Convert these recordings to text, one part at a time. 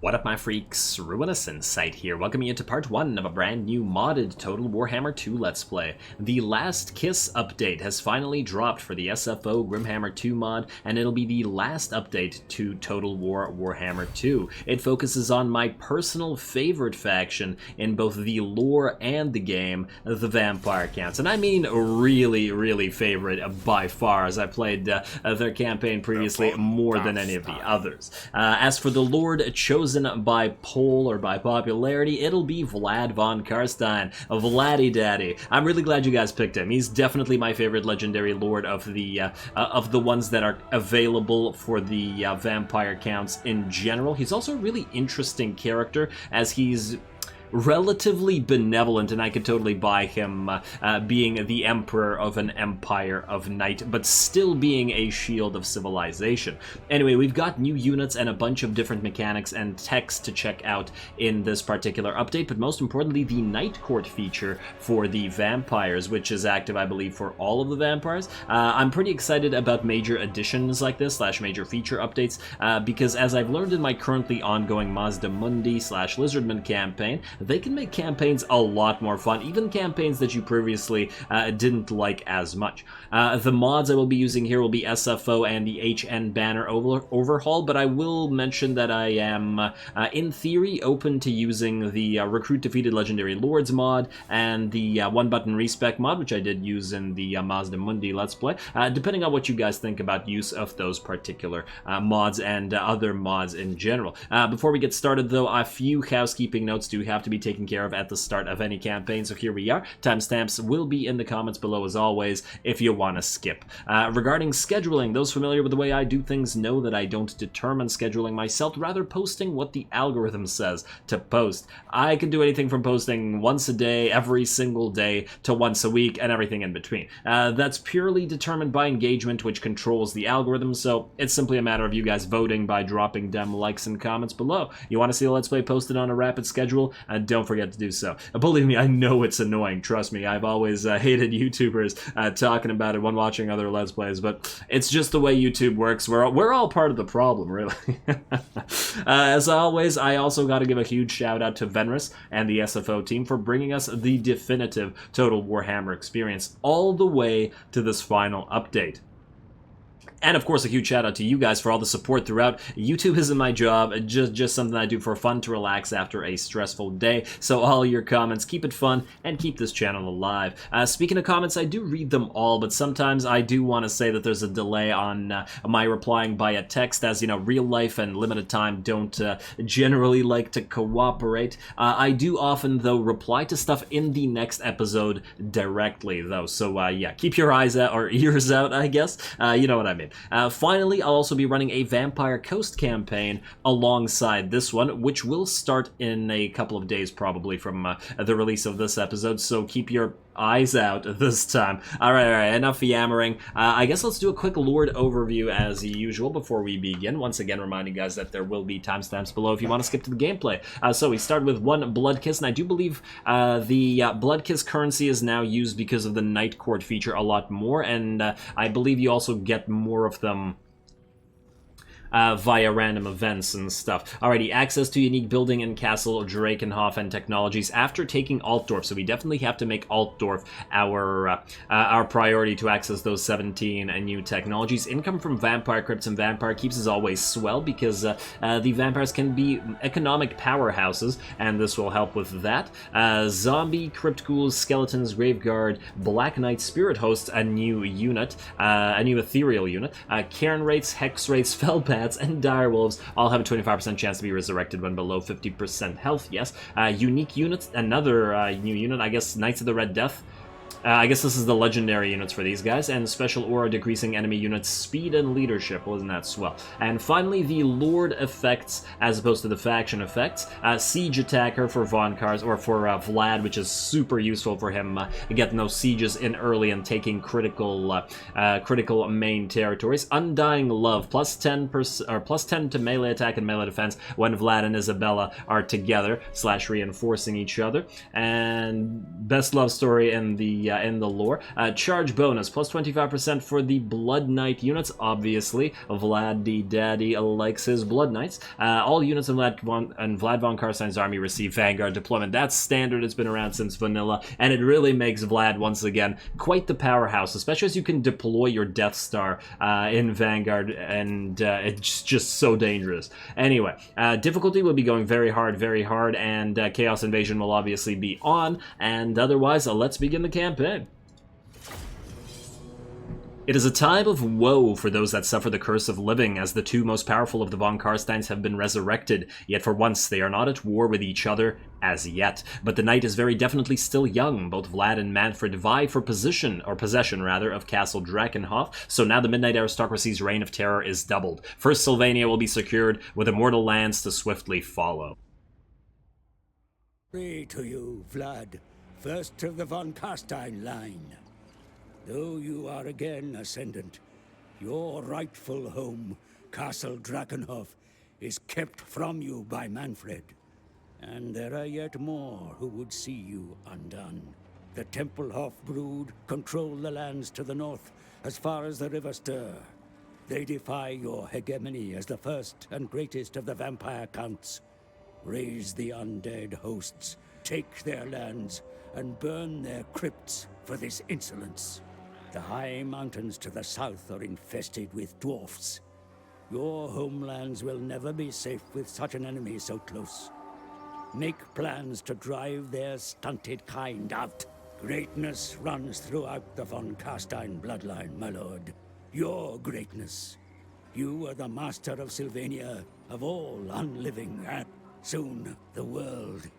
What up, my freaks? Ruinous Insight here, welcoming you to part 1 of a brand new modded Total Warhammer 2 Let's Play. The Last Kiss update has finally dropped for the SFO Grimhammer II mod, and it'll be the last update to Total Warhammer 2. It focuses on my personal favorite faction in both the lore and the game, the Vampire Counts. And I mean really favorite by far, as I played their campaign previously more than any of the others. As for the Lord chosen by poll or by popularity, it'll be Vlad von Carstein, Vladdy Daddy. I'm really glad you guys picked him. He's definitely my favorite legendary lord of the ones that are available for the vampire counts in general. He's also a really interesting character, as he's relatively benevolent, and I could totally buy him being the emperor of an empire of night, but still being a shield of civilization. Anyway, we've got new units and a bunch of different mechanics and text to check out in this particular update, but most importantly, the Night Court feature for the vampires, which is active, I believe, for all of the vampires. I'm pretty excited about major additions like this, / major feature updates, because as I've learned in my currently ongoing Mazda Mundi / Lizardman campaign, they can make campaigns a lot more fun, even campaigns that you previously didn't like as much. The mods I will be using here will be SFO and the HN banner overhaul, but I will mention that I am, in theory, open to using the Recruit Defeated Legendary Lords mod and the one-button respec mod, which I did use in the Mazda Mundi Let's Play, depending on what you guys think about use of those particular mods and other mods in general. Before we get started, though, a few housekeeping notes do have to be taken care of at the start of any campaign, so here we are. Timestamps will be in the comments below as always if you want to skip. Regarding scheduling, those familiar with the way I do things know that I don't determine scheduling myself, rather posting what the algorithm says to post. I can do anything from posting once a day, every single day, to once a week, and everything in between. That's purely determined by engagement, which controls the algorithm, so it's simply a matter of you guys voting by dropping them likes and comments below. You want to see a Let's Play posted on a rapid schedule? Don't forget to do so. Believe me, I know it's annoying. Trust me, I've always hated YouTubers talking about it when watching other Let's Plays, but it's just the way YouTube works. We're all part of the problem, really. As always, I also got to give a huge shout out to Venris and the SFO team for bringing us the definitive Total Warhammer experience all the way to this final update. And of course, a huge shout out to you guys for all the support throughout. YouTube isn't my job, just something I do for fun to relax after a stressful day. So all your comments, keep it fun and keep this channel alive. Speaking of comments, I do read them all, but sometimes I do want to say that there's a delay on my replying by a text, as you know, real life and limited time don't generally like to cooperate. I do often, though, reply to stuff in the next episode directly, though. So yeah, keep your eyes out, or ears out, I guess. You know what I mean. Finally, I'll also be running a Vampire Coast campaign alongside this one, which will start in a couple of days probably from the release of this episode, so keep your eyes out this time. Alright, enough yammering. I guess let's do a quick Lord overview as usual before we begin. Once again, reminding you guys that there will be timestamps below if you want to skip to the gameplay. So we start with one Blood Kiss, and I do believe the Blood Kiss currency is now used because of the Night Court feature a lot more, and I believe you also get more of them via random events and stuff. Alrighty, access to unique building and castle, Drakenhof, and technologies after taking Altdorf. So we definitely have to make Altdorf our priority to access those 17 new technologies. Income from Vampire Crypts and Vampire Keeps is always swell because the vampires can be economic powerhouses, and this will help with that. Zombie, Crypt Ghouls, Skeletons, Graveguard, Black Knight, Spirit Hosts, a new unit, a new ethereal unit. Cairn Wraiths, Hex Wraiths, Fellbats, and Direwolves all have a 25% chance to be resurrected when below 50% health, yes. Unique units, another new unit, I guess Knights of the Red Death. I guess this is the legendary units for these guys, and special aura decreasing enemy units speed and leadership. Wasn't that swell? And finally, the Lord effects as opposed to the faction effects. Siege attacker for Von Carstein, or for Vlad, which is super useful for him getting those sieges in early and taking critical main territories. Undying Love, plus 10 to melee attack and melee defense when Vlad and Isabella are together / reinforcing each other. And best love story in the in the lore. Charge bonus, plus 25% for the Blood Knight units, obviously. Vlad the Daddy likes his Blood Knights. All units in Vlad von Carstein's army receive Vanguard deployment. That's standard, it's been around since vanilla, and it really makes Vlad, once again, quite the powerhouse, especially as you can deploy your Death Star in Vanguard, and it's just so dangerous. Anyway, difficulty will be going very hard, and Chaos Invasion will obviously be on, and otherwise, let's begin the campaign. It is a time of woe for those that suffer the curse of living, as the two most powerful of the von Carsteins have been resurrected, yet for once they are not at war with each other, as yet. But the night is very definitely still young. Both Vlad and Manfred vie for possession of Castle Drakenhof, so now the Midnight Aristocracy's reign of terror is doubled. First Sylvania will be secured, with immortal lands to swiftly follow. Free to you, Vlad, first of the von Carstein line. Though you are again ascendant, your rightful home, Castle Drakenhof, is kept from you by Manfred. And there are yet more who would see you undone. The Templehof brood control the lands to the north, as far as the River Ster. They defy your hegemony as the first and greatest of the vampire counts. Raise the undead hosts, take their lands, and burn their crypts for this insolence. The high mountains to the south are infested with dwarfs. Your homelands will never be safe with such an enemy so close. Make plans to drive their stunted kind out. Greatness runs throughout the von Carstein bloodline, my lord. Your greatness. You are the master of Sylvania, of all unliving, and soon the world.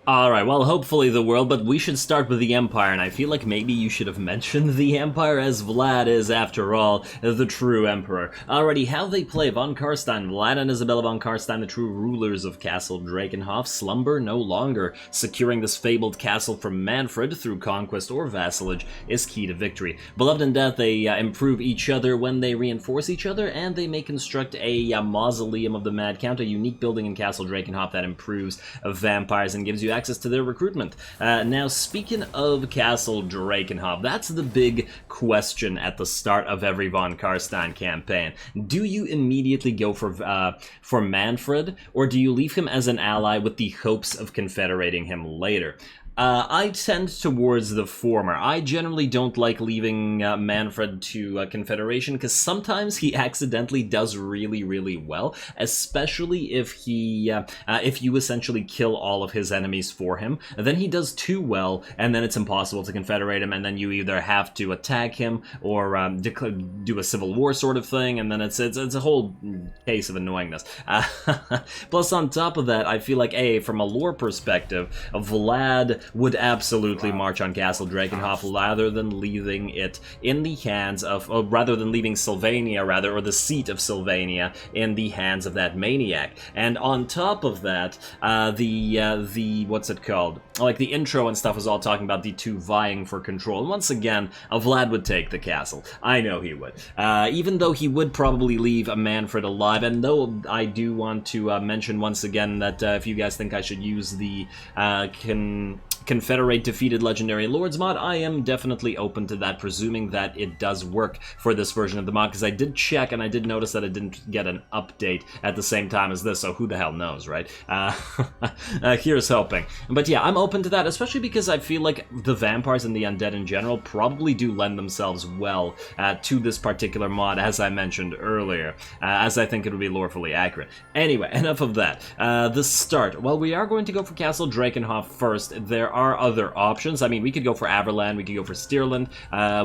Alright, well, hopefully the world, but we should start with the Empire, and I feel like maybe you should have mentioned the Empire, as Vlad is, after all, the true Emperor. Alrighty, how they play. Von Carstein, Vlad and Isabella von Carstein, the true rulers of Castle Drakenhof, slumber no longer. Securing this fabled castle from Manfred through conquest or vassalage is key to victory. Beloved in death, they improve each other when they reinforce each other, and they may construct a Mausoleum of the Mad Count, a unique building in Castle Drakenhof that improves vampires and gives you access to their recruitment. Now, speaking of Castle Drakenhof, that's the big question at the start of every von Carstein campaign. Do you immediately go for Manfred, or do you leave him as an ally with the hopes of confederating him later? I tend towards the former. I generally don't like leaving Manfred to Confederation, because sometimes he accidentally does really well, especially if he, if you essentially kill all of his enemies for him. Then he does too well, and then it's impossible to confederate him, and then you either have to attack him or do a civil war sort of thing, and then it's a whole case of annoyingness. Plus, on top of that, I feel like, from a lore perspective, Vlad would absolutely march on Castle Drakenhof rather than leaving it in the hands of, rather than leaving Sylvania, or the seat of Sylvania in the hands of that maniac. And on top of that, the what's it called? Like, the intro and stuff was all talking about the two vying for control. And once again, Vlad would take the castle. I know he would. Even though he would probably leave Manfred alive, and though I do want to mention once again that if you guys think I should use the Confederate Defeated Legendary Lords mod, I am definitely open to that, presuming that it does work for this version of the mod, because I did check and I did notice that it didn't get an update at the same time as this, so who the hell knows, right? Here's hoping. But yeah, I'm open to that, especially because I feel like the vampires and the undead in general probably do lend themselves well to this particular mod, as I mentioned earlier, as I think it would be lorefully accurate. Anyway, enough of that. The start. Well, we are going to go for Castle Drakenhof first. There are other options. I mean, we could go for Averland, we could go for Steerland,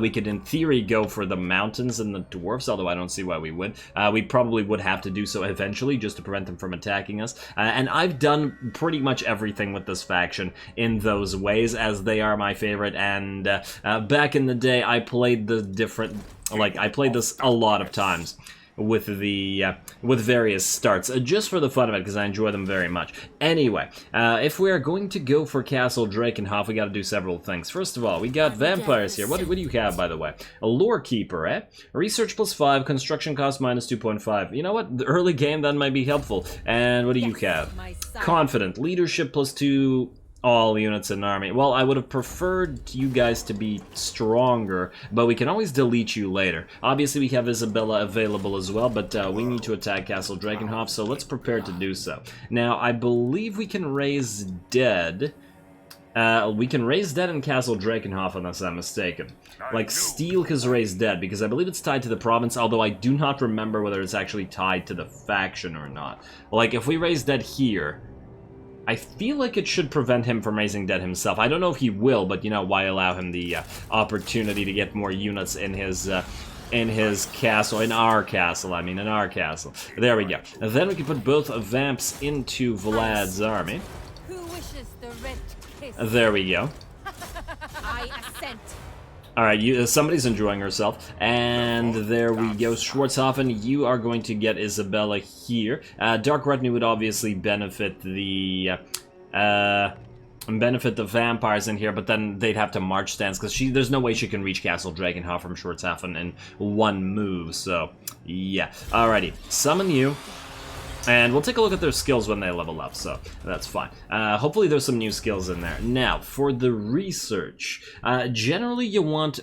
we could in theory go for the mountains and the dwarfs, although I don't see why we would. We probably would have to do so eventually just to prevent them from attacking us. And I've done pretty much everything with this faction in those ways, as they are my favorite, and back in the day I played the different, like, I played this a lot of times with the with various starts, just for the fun of it, because I enjoy them very much. Anyway, if we are going to go for Castle Drakenhof, we got to do several things. First of all, we got vampires here. What do you have, by the way? A lore keeper, eh? Research +5, construction cost -2.5. You know what? The early game, that might be helpful. And what do you have? Confident. Leadership +2. all units in army. Well, I would have preferred you guys to be stronger, but we can always delete you later. Obviously, we have Isabella available as well, but we need to attack Castle Drakenhof, so let's prepare to do so. Now, I believe we can raise dead. We can raise dead in Castle Drakenhof unless I'm mistaken. Like, Steel is raised dead, because I believe it's tied to the province, although I do not remember whether it's actually tied to the faction or not. Like, if we raise dead here, I feel like it should prevent him from raising dead himself. I don't know if he will, but, you know, why allow him the opportunity to get more units in his castle, in our castle, There we go. And then we can put both vamps into Vlad's army. Who wishes the red kiss? There we go. I assent. Alright, somebody's enjoying herself. And there we go. Schwarzhofen, you are going to get Isabella here. Dark Retinue would obviously benefit the vampires in here, but then they'd have to march stance, because there's no way she can reach Castle Drakenhof from Schwarzhofen in one move, so yeah. Alrighty, summon you. And we'll take a look at their skills when they level up, so that's fine. Hopefully there's some new skills in there. Now, for the research, generally you want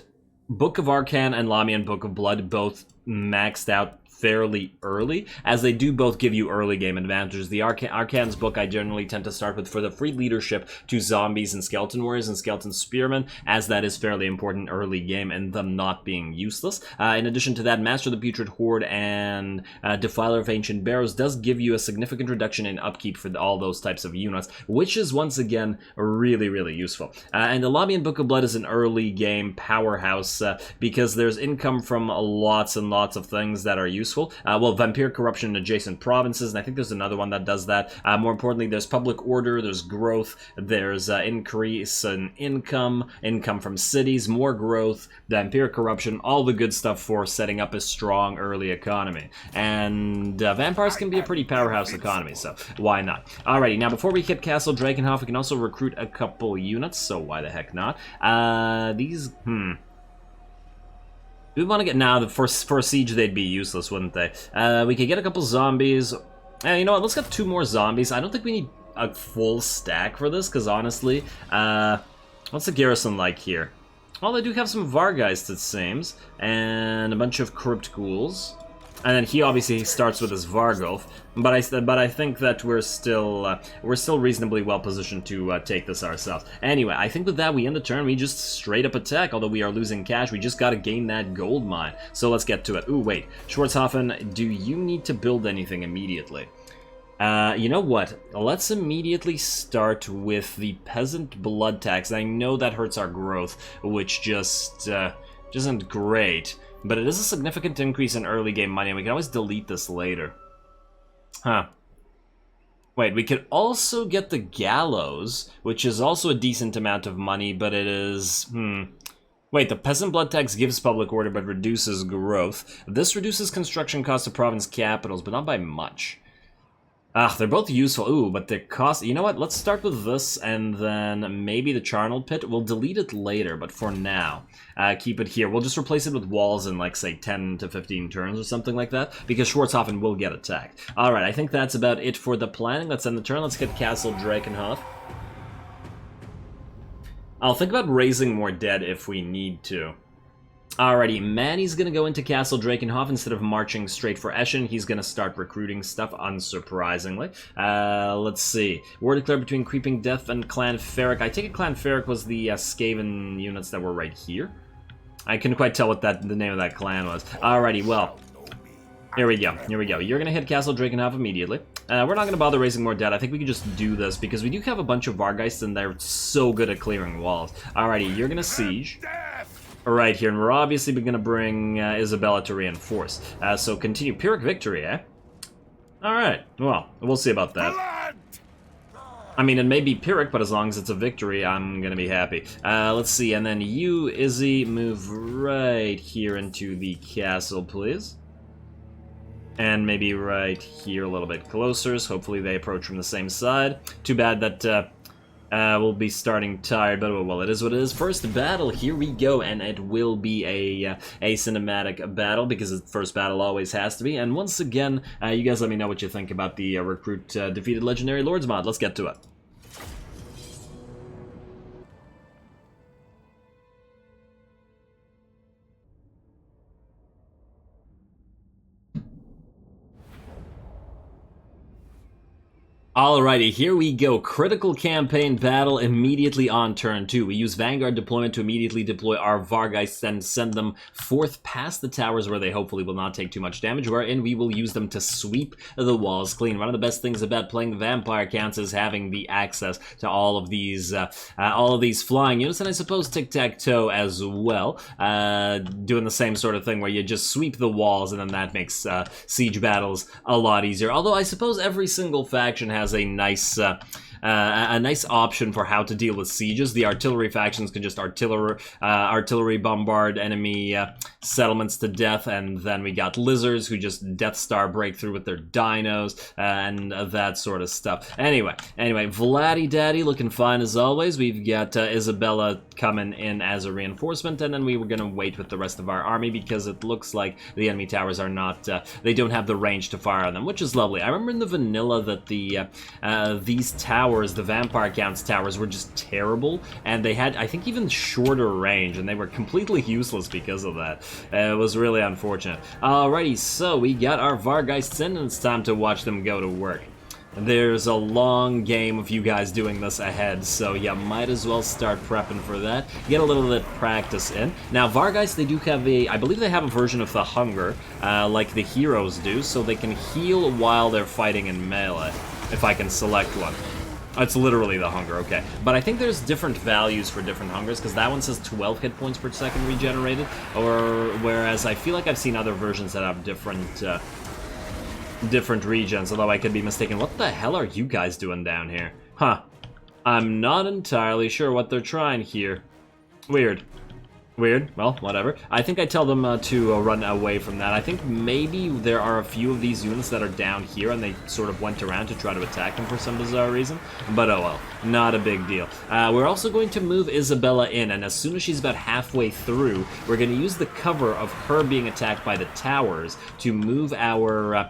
Book of Arcane and Lamian Book of Blood both maxed out fairly early, as they do both give you early game advantages. The Arcane's book I generally tend to start with for the free leadership to zombies and skeleton warriors and skeleton spearmen, as that is fairly important early game and them not being useless. In addition to that, Master of the Putrid Horde and Defiler of Ancient Barrows does give you a significant reduction in upkeep for all those types of units, which is once again really, really useful. And the Lamian Book of Blood is an early game powerhouse because there's income from lots and lots of things that are useful. Well, Vampire Corruption in adjacent provinces, and I think there's another one that does that. More importantly, there's Public Order, there's growth, there's increase in income from cities, more growth, Vampire Corruption, all the good stuff for setting up a strong early economy. And vampires can be a pretty powerhouse economy, so why not? Alrighty, now before we hit Castle Drakenhof, we can also recruit a couple units, so why the heck not? We want to get now. For siege, they'd be useless, wouldn't they? We could get a couple zombies. You know what? Let's get 2 more zombies. I don't think we need a full stack for this, because honestly, what's the garrison like here? Well, they do have some Vargeist, it seems, and a bunch of Crypt Ghouls. And then he obviously starts with his Vargulf, but I think that we're still reasonably well positioned to take this ourselves. Anyway, I think with that we end the turn. We just straight up attack, although we are losing cash. We just gotta gain that gold mine. So let's get to it. Ooh, wait, Schwarzhofen, do you need to build anything immediately? You know what? Let's immediately start with the peasant blood tax. I know that hurts our growth, which just isn't great. But it is a significant increase in early game money, and we can always delete this later. Huh. Wait, we could also get the Gallows, which is also a decent amount of money, but it is... Wait, the Peasant Blood Tax gives public order, but reduces growth. This reduces construction costs of province capitals, but not by much. They're both useful. Ooh, but the cost... You know what? Let's start with this, and then maybe the Charnel Pit. We'll delete it later, but for now, keep it here. We'll just replace it with walls in, like, say, 10 to 15 turns or something like that, because Schwarzhofen will get attacked. Alright, I think that's about it for the planning. Let's end the turn. Let's get Castle Drakenhof. I'll think about raising more dead if we need to. Alrighty, Manny's gonna go into Castle Drakenhof. Instead of marching straight for Eschen, he's gonna start recruiting stuff, unsurprisingly. Let's see. War declared between Creeping Death and Clan Ferric. I take it Clan Ferric was the Skaven units that were right here. I couldn't quite tell what the name of that clan was. Alrighty, well, here we go. You're gonna hit Castle Drakenhof immediately. We're not gonna bother raising more debt. I think we can just do this, because we do have a bunch of Vargeists, and they're so good at clearing walls. Alrighty, you're gonna siege. Right here, and we're obviously going to bring Isabella to reinforce. So continue. Pyrrhic victory, eh? Alright, well, we'll see about that. I mean, it may be Pyrrhic, but as long as it's a victory, I'm going to be happy. Let's see, and then you, Izzy, move right here into the castle, please. And maybe right here a little bit closer, so hopefully they approach from the same side. Too bad that... we'll be starting tired, but well, it is what it is. First battle, here we go, and it will be a cinematic battle, because the first battle always has to be. And once again, you guys let me know what you think about the Recruit Defeated Legendary Lords mod. Let's get to it. Alrighty, here we go. Critical campaign battle immediately on turn 2. We use Vanguard deployment to immediately deploy our Vargheists and send them forth past the towers where they hopefully will not take too much damage, wherein we will use them to sweep the walls clean. One of the best things about playing the Vampire counts is having the access to all of these flying units, and I suppose tic-tac-toe as well, doing the same sort of thing where you just sweep the walls and then that makes siege battles a lot easier. Although I suppose every single faction has a nice option for how to deal with sieges. The artillery factions can just artillery bombard enemy settlements to death, and then we got lizards who just Death Star break through with their dinos and that sort of stuff. Anyway, Vladdy Daddy looking fine as always. We've got Isabella coming in as a reinforcement, and then we were gonna wait with the rest of our army because it looks like the enemy towers are not, they don't have the range to fire on them, which is lovely. I remember in the vanilla that these towers, the Vampire Counts towers, were just terrible, and they had, I think, even shorter range, and they were completely useless because of that. It was really unfortunate. Alrighty, so we got our Vargheists in, and it's time to watch them go to work. There's a long game of you guys doing this ahead, so yeah, might as well start prepping for that. Get a little bit of practice in. Now, Vargheist, they do have I believe they have a version of the Hunger, like the heroes do, so they can heal while they're fighting in melee, if I can select one. It's literally the Hunger, okay. But I think there's different values for different Hungers, because that one says 12 hit points per second regenerated, whereas I feel like I've seen other versions that have different regions, although I could be mistaken. What the hell are you guys doing down here? Huh. I'm not entirely sure what they're trying here. Weird. Well, whatever. I think I tell them to run away from that. I think maybe there are a few of these units that are down here and they sort of went around to try to attack them for some bizarre reason. But oh well, not a big deal. We're also going to move Isabella in, and as soon as she's about halfway through, we're going to use the cover of her being attacked by the towers to move our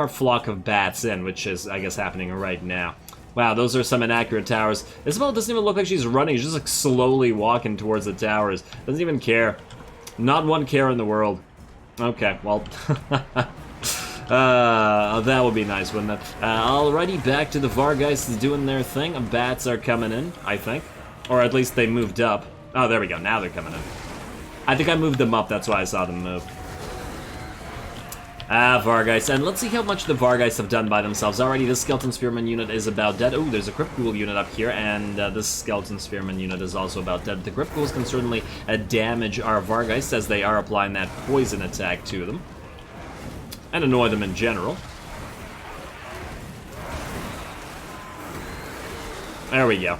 flock of bats in, which is, I guess, happening right now. Wow, those are some inaccurate towers. Isabella doesn't even look like she's running. She's just like slowly walking towards the towers. Doesn't even care. Not one care in the world. Okay, well, that would be nice, wouldn't it? Alrighty, back to the Vargheists doing their thing. Bats are coming in, I think. Or at least they moved up. Oh, there we go. Now they're coming in. I think I moved them up. That's why I saw them move. Vargheists, and let's see how much the Vargheists have done by themselves. Already, this Skeleton Spearman unit is about dead. Oh, there's a Crypt Ghoul unit up here, and this Skeleton Spearman unit is also about dead. The Crypt Ghouls can certainly damage our Vargheists as they are applying that poison attack to them, and annoy them in general. There we go.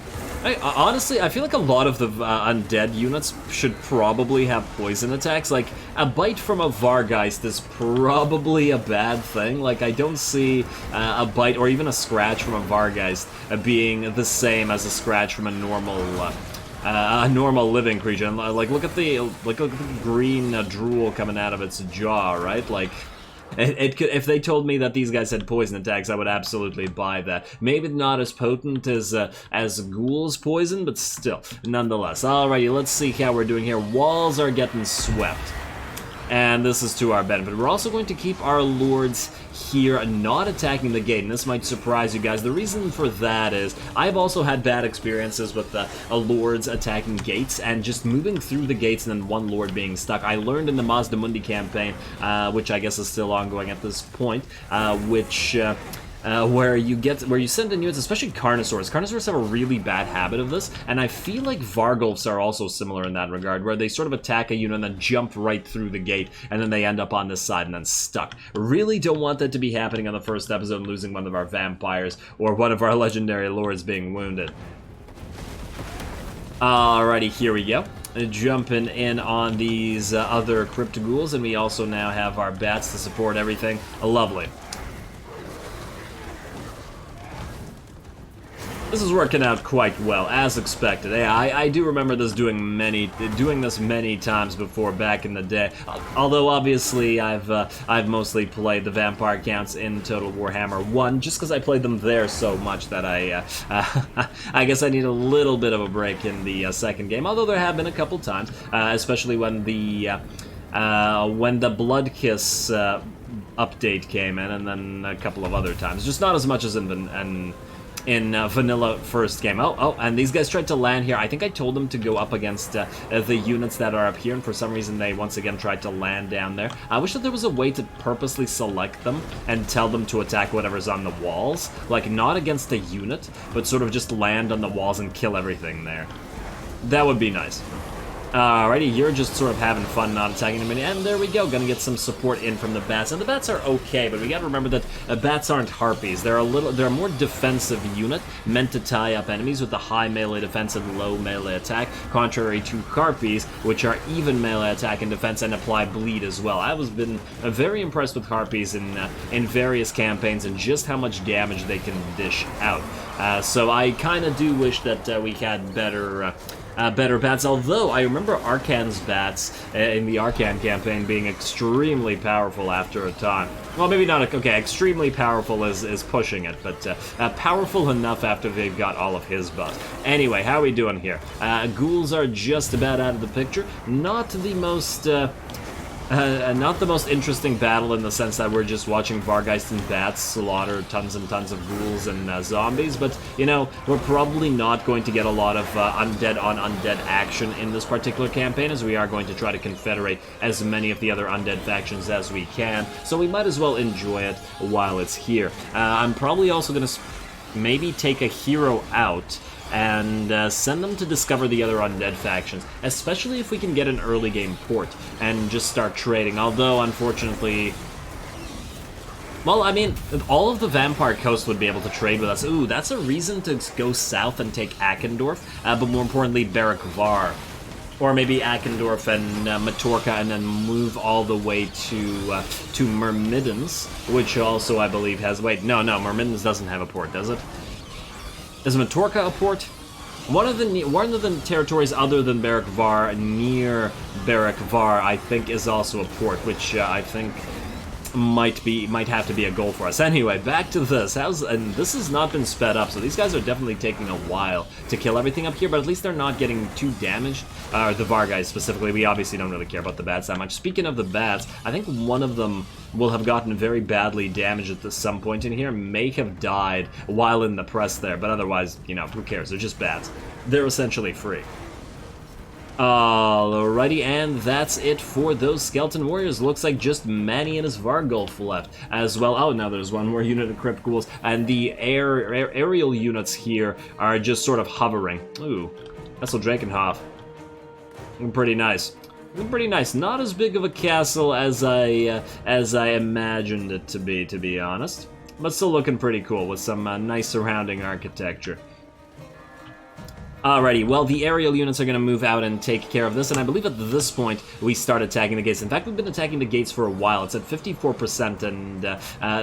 Honestly, I feel like a lot of the undead units should probably have poison attacks. Like, a bite from a Vargheist is probably a bad thing. Like, I don't see a bite or even a scratch from a Vargheist being the same as a scratch from a normal living creature. And, like, look at the green drool coming out of its jaw, right? Like, it could, if they told me that these guys had poison attacks, I would absolutely buy that. Maybe not as potent as Ghoul's poison, but still, nonetheless. Alrighty, let's see how we're doing here. Walls are getting swept, and this is to our benefit. We're also going to keep our lords here not attacking the gate, and this might surprise you guys. The reason for that is I've also had bad experiences with lords attacking gates and just moving through the gates and then one lord being stuck. I learned in the Mazda Mundi campaign, which I guess is still ongoing at this point, where you send in units, especially Carnosaurs. Carnosaurs have a really bad habit of this, and I feel like Vargulfs are also similar in that regard, where they sort of attack a unit and then jump right through the gate, and then they end up on this side and then stuck. Really don't want that to be happening on the first episode and losing one of our vampires or one of our legendary lords being wounded. Alrighty, here we go. Jumping in on these other Crypt Ghouls, and we also now have our bats to support everything. Lovely. This is working out quite well, as expected. Yeah, I do remember this doing this many times before back in the day. Although obviously I've mostly played the Vampire Counts in Total Warhammer 1, just because I played them there so much that I guess I need a little bit of a break in the second game. Although there have been a couple times, especially when the Blood Kiss update came in, and then a couple of other times. Just not as much as in vanilla first game. Oh, and these guys tried to land here. I think I told them to go up against the units that are up here, and for some reason they once again tried to land down there. I wish that there was a way to purposely select them and tell them to attack whatever's on the walls. Like, not against a unit, but sort of just land on the walls and kill everything there. That would be nice. Alrighty, you're just sort of having fun not attacking them, and there we go, gonna get some support in from the bats. And the bats are okay, but we gotta remember that bats aren't harpies. They're a more defensive unit, meant to tie up enemies with a high melee defense and low melee attack, contrary to harpies, which are even melee attack and defense and apply bleed as well. I've been very impressed with harpies in various campaigns and just how much damage they can dish out. So I kind of do wish that we had better bats, although I remember Arcan's bats in the Arcan campaign being extremely powerful after a time. Well, maybe not, okay, extremely powerful is pushing it, but powerful enough after they've got all of his buffs. Anyway, how are we doing here? Ghouls are just about out of the picture. Not the most interesting battle in the sense that we're just watching Vargeist and bats slaughter tons and tons of ghouls and zombies, but, you know, we're probably not going to get a lot of undead on undead action in this particular campaign, as we are going to try to confederate as many of the other undead factions as we can, so we might as well enjoy it while it's here. I'm probably also going to maybe take a hero out and send them to discover the other undead factions, especially if we can get an early game port and just start trading, although unfortunately, well, I mean, all of the Vampire Coast would be able to trade with us. Ooh, that's a reason to go south and take Akendorf, but more importantly, Barrack Var. Or maybe Akendorf and Matorka, and then move all the way to Myrmidons, which also, I believe, has... Wait, no, Myrmidons doesn't have a port, does it? Is Matorka a port? One of the territories other than Barrack Var near Barrack Var, I think, is also a port, which I think might have to be a goal for us. Anyway, back to this. And this has not been sped up, so these guys are definitely taking a while to kill everything up here, but at least they're not getting too damaged. The Var guys specifically, we obviously don't really care about the bats that much. Speaking of the bats, I think one of them will have gotten very badly damaged at some point in here, may have died while in the press there, but otherwise, you know, who cares? They're just bats. They're essentially free. Alrighty, and that's it for those Skeleton Warriors. Looks like just Manny and his Vargulf left as well. Oh, now there's one more unit of Crypt Ghouls, and the aerial units here are just sort of hovering. Ooh, that's a Drakenhof. Pretty nice. Pretty nice. Not as big of a castle as I imagined it to be honest. But still looking pretty cool with some nice surrounding architecture. Alrighty, well, the aerial units are going to move out and take care of this, and I believe at this point we start attacking the gates. In fact, we've been attacking the gates for a while. It's at 54%, and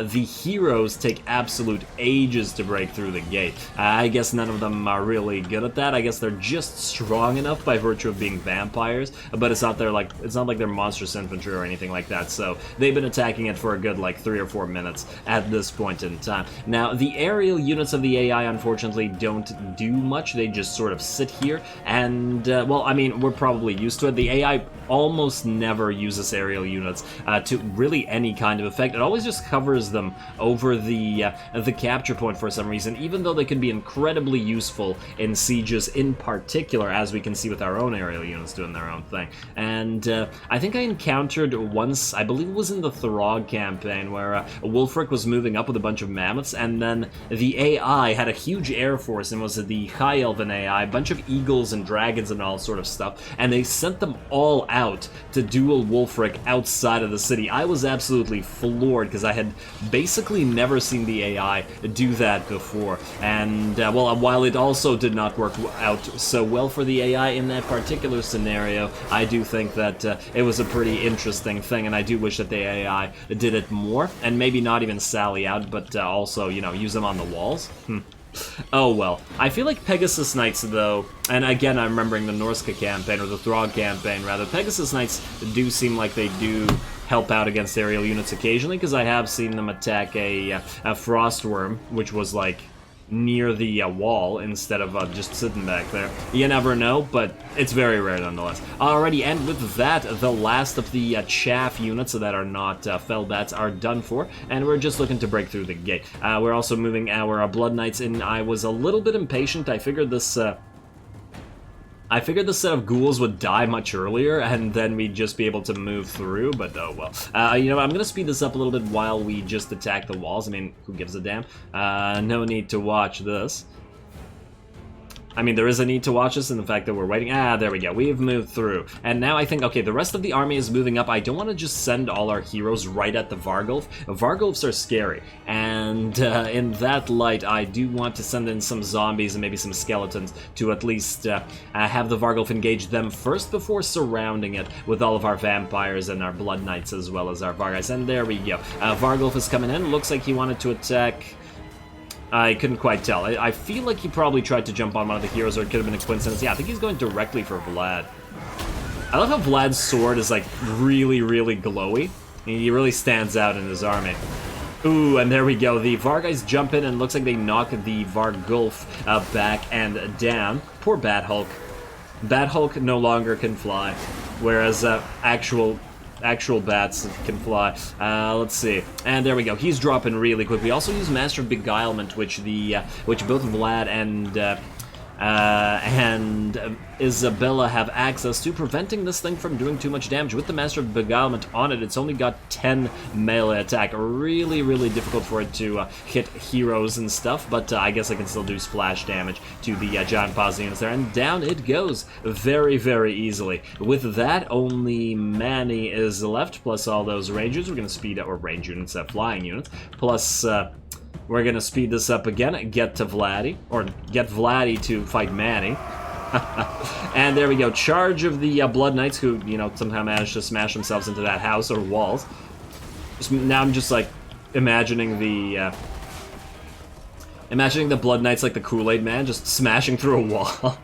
the heroes take absolute ages to break through the gate. I guess none of them are really good at that. I guess they're just strong enough by virtue of being vampires, but it's not like they're monstrous infantry or anything like that, so they've been attacking it for a good, like, 3 or 4 minutes at this point in time. Now, the aerial units of the AI, unfortunately, don't do much. They just sort of sit here, and well, I mean, we're probably used to it. The AI almost never uses aerial units to really any kind of effect. It always just covers them over the capture point for some reason, even though they can be incredibly useful in sieges in particular, as we can see with our own aerial units doing their own thing. And I think I encountered once, I believe it was in the Throg campaign, where Wulfric was moving up with a bunch of mammoths, and then the AI had a huge air force, and was the High Elven AI, a bunch of eagles and dragons and all sort of stuff, and they sent them all out to duel Wulfric outside of the city. I was absolutely floored, because I had basically never seen the AI do that before, and well, while it also did not work out so well for the AI in that particular scenario, I do think that it was a pretty interesting thing, and I do wish that the AI did it more, and maybe not even sally out, but also, you know, use them on the walls. Oh well. I feel like Pegasus Knights, though, and again I'm remembering the Norska campaign, or the Throg campaign rather, Pegasus Knights do seem like they do help out against aerial units occasionally, because I have seen them attack a Frostworm, which was like near the wall instead of just sitting back there. You never know, but it's very rare nonetheless. Alrighty, and with that, the last of the chaff units that are not fell bats are done for, and we're just looking to break through the gate. We're also moving our Blood Knights in. I was a little bit impatient. I figured this set of ghouls would die much earlier, and then we'd just be able to move through, but oh well. You know, I'm gonna speed this up a little bit while we just attack the walls. I mean, who gives a damn? No need to watch this. I mean, there is a need to watch this in the fact that we're waiting. There we go. We've moved through. And now I think, okay, the rest of the army is moving up. I don't want to just send all our heroes right at the Vargulf. Vargulfs are scary. And in that light, I do want to send in some zombies and maybe some skeletons to at least have the Vargulf engage them first before surrounding it with all of our vampires and our Blood Knights as well as our Varguys. And there we go. Vargulf is coming in. Looks like he wanted to attack... I couldn't quite tell. I feel like he probably tried to jump on one of the heroes, or it could have been a coincidence. Yeah, I think he's going directly for Vlad. I love how Vlad's sword is, like, really, really glowy. He really stands out in his army. Ooh, and there we go. The Varguys jump in, and looks like they knock the Vargulf back and down. Poor Bat Hulk. Bat Hulk no longer can fly, whereas actual bats can fly. Let's see. And there we go. He's dropping really quick. We also use Master of Beguilement, which both Vlad and Isabella have access to, preventing this thing from doing too much damage. With the Master of Beguilement on it, it's only got 10 melee attack. Really, really difficult for it to hit heroes and stuff, but I guess I can still do splash damage to the giant pause units there, and down it goes very, very easily. With that, only Manny is left, plus all those rangers. We're going to speed up, or range units, flying units, plus... we're gonna speed this up again, get to Vladdy, or get Vladdy to fight Manny. And there we go, charge of the Blood Knights, who, you know, somehow managed to smash themselves into that house or walls. Now I'm just, like, imagining the Blood Knights like the Kool-Aid Man, just smashing through a wall.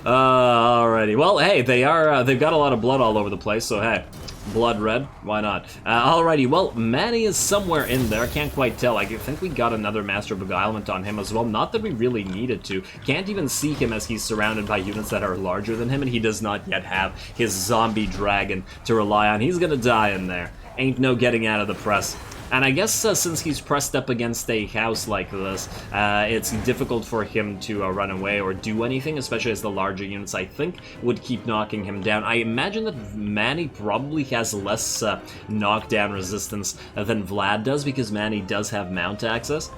Alrighty, well, hey, they've got a lot of blood all over the place, so hey. Blood red, why not? Alrighty, well, Manny is somewhere in there, can't quite tell. I think we got another Master of Beguilement on him as well, not that we really needed to. Can't even see him as he's surrounded by units that are larger than him, and he does not yet have his zombie dragon to rely on. He's gonna die in there. Ain't no getting out of the press. And I guess since he's pressed up against a house like this, it's difficult for him to run away or do anything, especially as the larger units, I think, would keep knocking him down. I imagine that Manny probably has less knockdown resistance than Vlad does, because Manny does have mount access.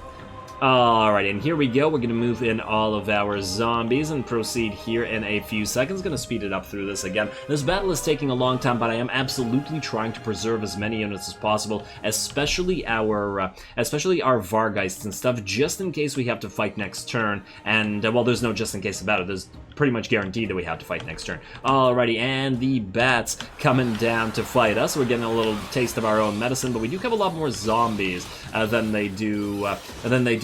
Alright, and here we go. We're going to move in all of our zombies and proceed here in a few seconds. Going to speed it up through this again. This battle is taking a long time, but I am absolutely trying to preserve as many units as possible, especially our Vargeists and stuff, just in case we have to fight next turn. And, well, there's no just in case about it. There's pretty much guaranteed that we have to fight next turn. Alrighty, and the bats coming down to fight us. We're getting a little taste of our own medicine, but we do have a lot more zombies than they do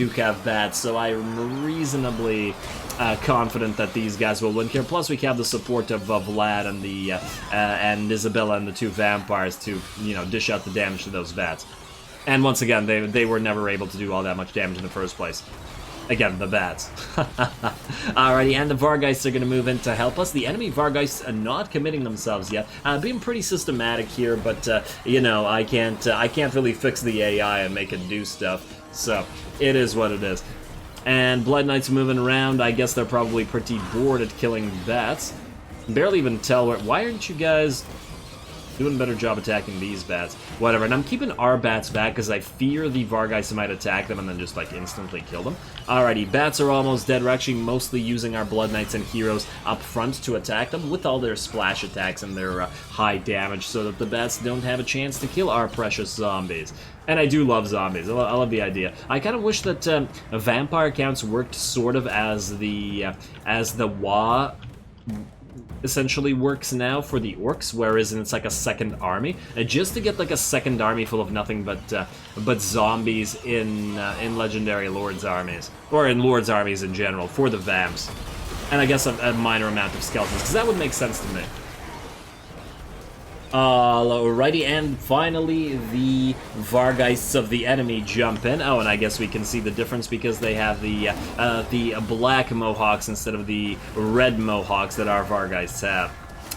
have bats, so I'm reasonably confident that these guys will win here. Plus, we have the support of Vlad and Isabella and the two vampires to, you know, dish out the damage to those bats. And once again, they were never able to do all that much damage in the first place. Again, the bats. Alrighty, and the Vargeists are going to move in to help us. The enemy Vargeists are not committing themselves yet. Being pretty systematic here, but you know, I can't really fix the AI and make it do stuff. So it is what it is. And Blood Knights moving around. I guess they're probably pretty bored at killing bats. Barely even tell why aren't you guys doing a better job attacking these bats? Whatever. And I'm keeping our bats back because I fear the Vargeists might attack them and then just, like, instantly kill them. Alrighty, bats are almost dead. We're actually mostly using our Blood Knights and heroes up front to attack them with all their splash attacks and their high damage so that the bats don't have a chance to kill our precious zombies. And I do love zombies. I love the idea. I kind of wish that vampire counts worked sort of as the WoW essentially works now for the orcs, whereas it's like a second army, just to get like a second army full of nothing but zombies in legendary lords armies, or in lords armies in general for the vamps, and I guess a minor amount of skeletons, because that would make sense to me. Alrighty, and finally the Vargeists of the enemy jump in. Oh, and I guess we can see the difference because they have the black mohawks instead of the red mohawks that our Vargeists have.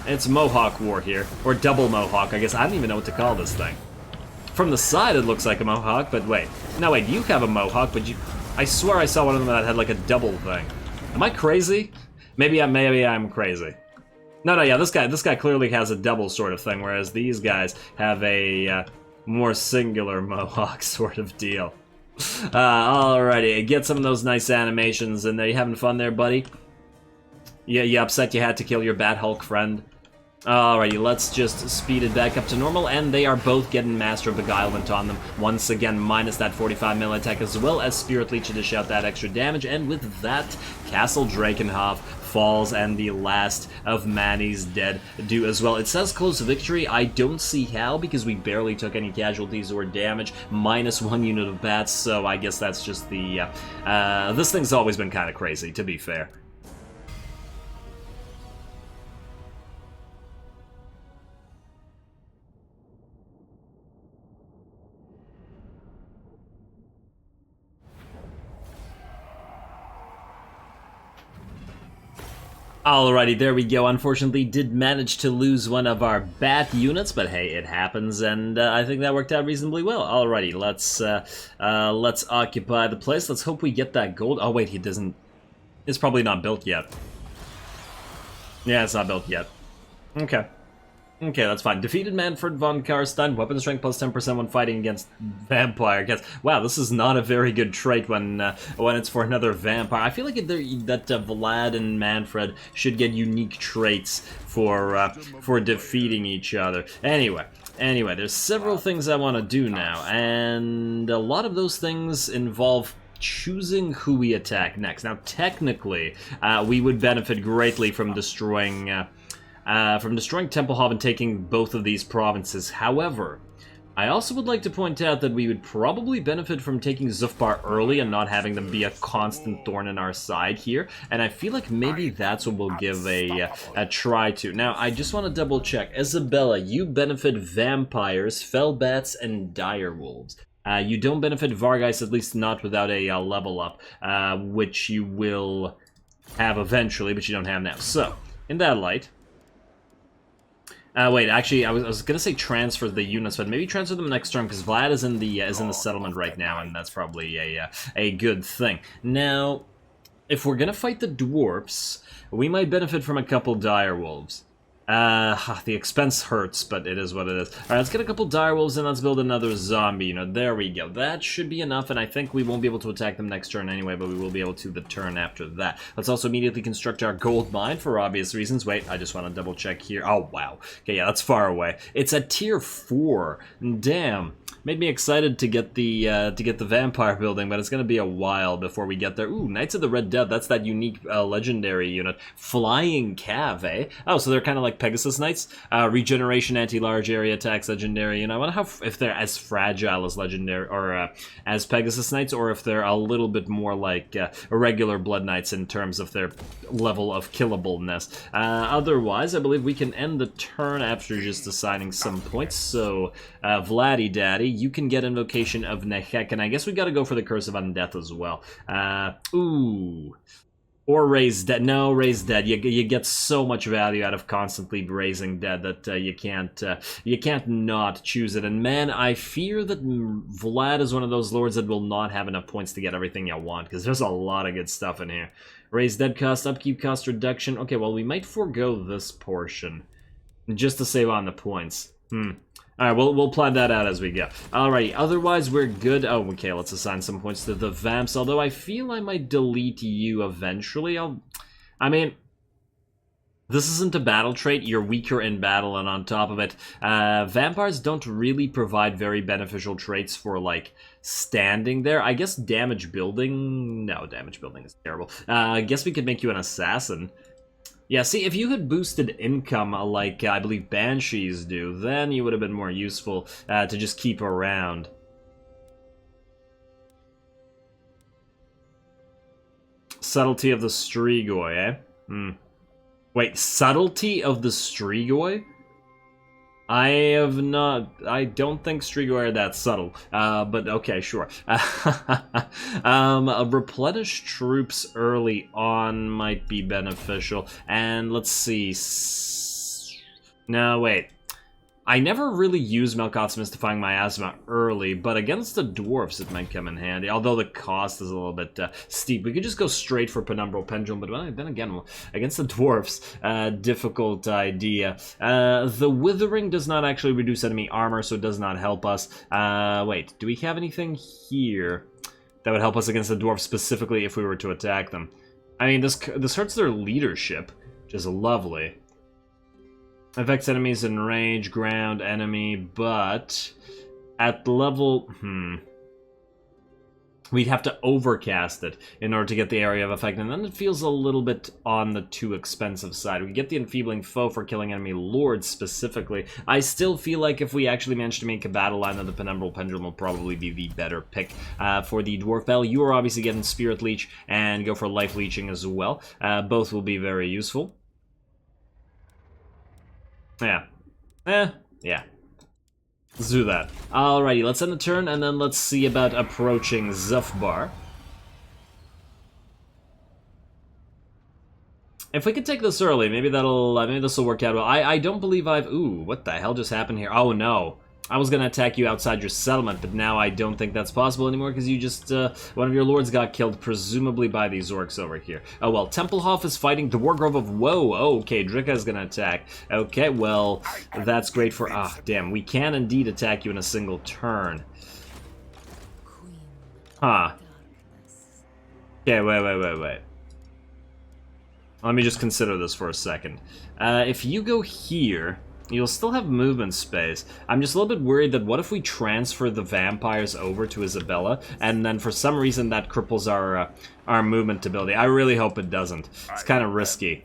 It's Mohawk War here, or double Mohawk, I guess. I don't even know what to call this thing. From the side it looks like a Mohawk, but wait. No, wait, you have a Mohawk, but I swear I saw one of them that had like a double thing. Am I crazy? Maybe I'm crazy. No, yeah, this guy clearly has a double sort of thing, whereas these guys have a more singular mohawk sort of deal. Alrighty, get some of those nice animations in there. You having fun there, buddy? Yeah, you upset you had to kill your Bat Hulk friend? Alrighty, let's just speed it back up to normal, and they are both getting Master of Beguilement on them. Once again, minus that 45 melee attack, as well as Spirit Leech to dish out that extra damage, and with that, Castle Drakenhof falls, and the last of Manny's dead do as well. It says close victory. I don't see how, because we barely took any casualties or damage, minus 1 unit of bats, so I guess that's just the... this thing's always been kind of crazy, to be fair. Alrighty, there we go. Unfortunately, did manage to lose one of our bat units, but hey, it happens, and I think that worked out reasonably well. Alrighty, let's occupy the place. Let's hope we get that gold. Oh wait, he doesn't. It's probably not built yet. Yeah, it's not built yet. Okay. Okay, that's fine. Defeated Vlad von Carstein, weapon strength plus 10% when fighting against vampire cats. Wow, this is not a very good trait when it's for another vampire. I feel like that Vlad and Manfred should get unique traits for defeating each other. Anyway, there's several things I want to do now, and a lot of those things involve choosing who we attack next. Now, technically, we would benefit greatly from destroying Tempelhof and taking both of these provinces. However, I also would like to point out that we would probably benefit from taking Zufbar early and not having them be a constant thorn in our side here, and I feel like maybe that's what we'll give a try to. Now, I just want to double check. Isabella, you benefit vampires, fellbats, and direwolves. You don't benefit Vargeists, at least not without a level up, which you will have eventually, but you don't have now. So, in that light... wait, actually, I was gonna say transfer the units, but maybe transfer them next turn because Vlad is in the settlement right now, and that's probably a good thing. Now, if we're gonna fight the dwarfs, we might benefit from a couple direwolves. The expense hurts, but it is what it is. Alright, let's get a couple direwolves and let's build another zombie unit. There we go. That should be enough, and I think we won't be able to attack them next turn anyway, but we will be able to the turn after that. Let's also immediately construct our gold mine for obvious reasons. Wait, I just want to double check here. Oh, wow. Okay, yeah, that's far away. It's at tier 4. Damn. Made me excited to get the vampire building, but it's gonna be a while before we get there. Ooh, Knights of the Red Death, that's that unique legendary unit. Flying Cav, eh? Oh, so they're kind of like Pegasus Knights? Regeneration, anti-large area attacks, legendary, and I wonder if they're as fragile as legendary, or as Pegasus Knights, or if they're a little bit more like regular Blood Knights in terms of their level of killableness. Otherwise, I believe we can end the turn after just assigning some points, so Vladdy Daddy, you can get Invocation of Nehek, and I guess we gotta go for the Curse of Undeath as well. Ooh. Or Raise Dead. No, Raise Dead. You get so much value out of constantly raising dead that you can't not choose it. And man, I fear that Vlad is one of those lords that will not have enough points to get everything you want, because there's a lot of good stuff in here. Raise Dead cost, upkeep cost reduction. Okay, well, we might forego this portion just to save on the points. Alright, we'll plan that out as we go. Alrighty, otherwise we're good. Oh, okay, let's assign some points to the Vamps, although I feel I might delete you eventually. I mean, this isn't a battle trait, you're weaker in battle, and on top of it, vampires don't really provide very beneficial traits for, like, standing there. I guess damage building... No, damage building is terrible. I guess we could make you an assassin. Yeah, see, if you had boosted income like I believe Banshees do, then you would have been more useful to just keep around. Subtlety of the Strigoi, eh? Wait, Subtlety of the Strigoi? I don't think Strigo are that subtle, but okay, sure. Replenish troops early on might be beneficial, and let's see. No, wait. I never really use Melkoth's Mystifying Miasma early, but against the dwarfs it might come in handy, although the cost is a little bit steep. We could just go straight for Penumbral Pendulum, but then again, against the dwarfs, difficult idea. The Withering does not actually reduce enemy armor, so it does not help us. Wait, do we have anything here that would help us against the dwarfs specifically if we were to attack them? I mean, this hurts their leadership, which is lovely. Affects enemies in range, ground, enemy, but at level... We'd have to overcast it in order to get the area of effect, and then it feels a little bit on the too expensive side. We get the Enfeebling Foe for killing enemy lords specifically. I still feel like if we actually manage to make a battle line, then the Penumbral Pendulum will probably be the better pick. For the Dwarf Battle, you are obviously getting Spirit Leech and go for Life Leeching as well. Both will be very useful. Yeah. Yeah. Let's do that. Alrighty, let's end the turn, and then let's see about approaching Zufbar. If we could take this early, maybe maybe this will work out well. I don't believe I've... Ooh, what the hell just happened here? Oh, no. I was gonna attack you outside your settlement, but now I don't think that's possible anymore because you just, one of your lords got killed, presumably by these orcs over here. Oh, well, Templehof is fighting the Wargrove of Woe. Okay, Drika's gonna attack. Okay, well, that's great for... Ah, damn, we can indeed attack you in a single turn. Huh. Okay, wait. Let me just consider this for a second. If you go here... You'll still have movement space. I'm just a little bit worried that what if we transfer the vampires over to Isabella, and then for some reason that cripples our movement ability. I really hope it doesn't. It's kind of risky.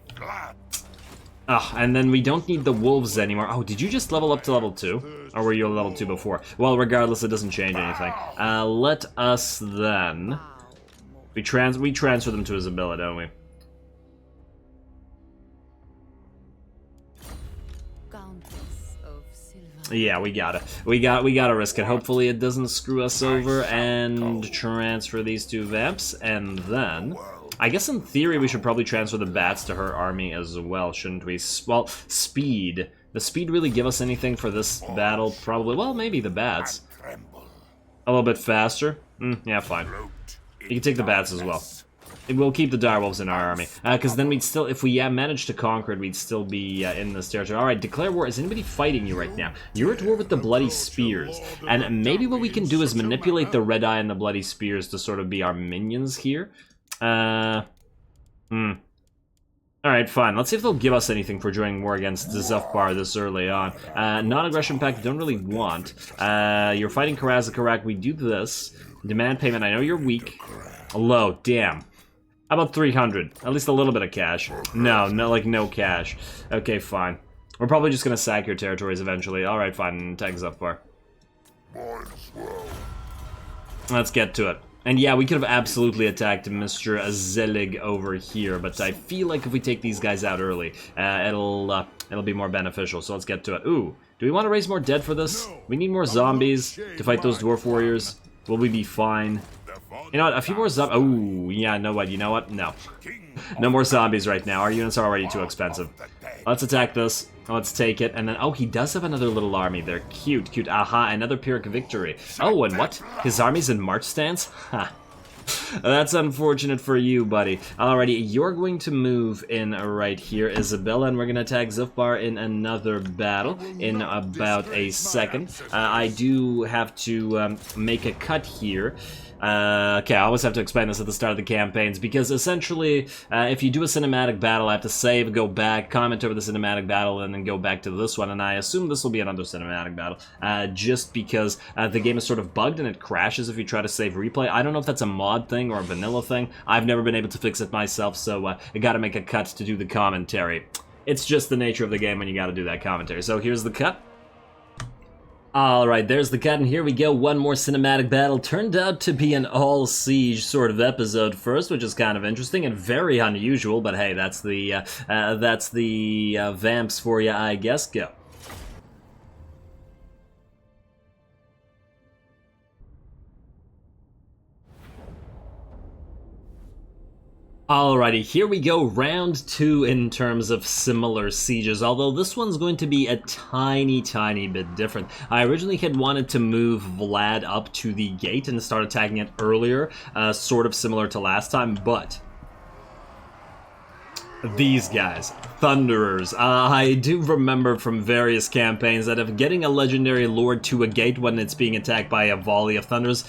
And then we don't need the wolves anymore. Oh, did you just level up to level 2? Or were you a level 2 before? Well, regardless, it doesn't change anything. Let us then... We transfer them to Isabella, don't we? Yeah, we gotta risk it. Hopefully it doesn't screw us over, and transfer these two vamps, and then... I guess in theory we should probably transfer the bats to her army as well, shouldn't we? Well, speed. Does speed really give us anything for this battle? Probably. Well, maybe the bats. A little bit faster? Yeah, fine. You can take the bats as well. We'll keep the direwolves in our army, because then we'd still, if we managed to conquer it, we'd still be in this territory. Alright, declare war. Is anybody fighting you right now? You're at war with the Bloody Spears, and maybe what we can do is manipulate the Red Eye and the Bloody Spears to sort of be our minions here. Alright, fine. Let's see if they'll give us anything for joining war against Zufbar this early on. Non-aggression pact, don't really want. You're fighting Karazakarak. We do this. Demand payment. I know you're weak. Low, damn. How about 300? At least a little bit of cash. No, like no cash. Okay, fine. We're probably just gonna sack your territories eventually. Alright, fine. Tag Zufbar. Let's get to it. And yeah, we could have absolutely attacked Mr. Zelig over here, but I feel like if we take these guys out early, it'll be more beneficial. So let's get to it. Ooh, do we want to raise more dead for this? We need more zombies to fight those dwarf warriors. Will we be fine? You know what, a few more zombies. Oh, yeah, you know what? No. No more zombies right now. Our units are already too expensive. Let's attack this. Let's take it. And then, oh, he does have another little army there. Cute, cute. Aha, another Pyrrhic victory. Oh, and what? His army's in march stance? Ha. That's unfortunate for you, buddy. Alrighty, you're going to move in right here, Isabella, and we're going to attack Zufbar in another battle in about a second. I do have to make a cut here. Okay, I always have to explain this at the start of the campaigns, because essentially, if you do a cinematic battle, I have to save, go back, comment over the cinematic battle, and then go back to this one, and I assume this will be another cinematic battle, just because the game is sort of bugged and it crashes if you try to save replay. I don't know if that's a mod thing or a vanilla thing. I've never been able to fix it myself, so I gotta make a cut to do the commentary. It's just the nature of the game when you gotta do that commentary. So here's the cut. Alright, there's the cut, and here we go. One more cinematic battle. Turned out to be an all-siege sort of episode first, which is kind of interesting and very unusual, but hey, that's the vamps for you, I guess. Go. Alrighty, here we go, round 2 in terms of similar sieges, although this one's going to be a tiny bit different. I originally had wanted to move Vlad up to the gate and start attacking it earlier, sort of similar to last time, but these guys, Thunderers. I do remember from various campaigns that if getting a legendary lord to a gate when it's being attacked by a volley of Thunderers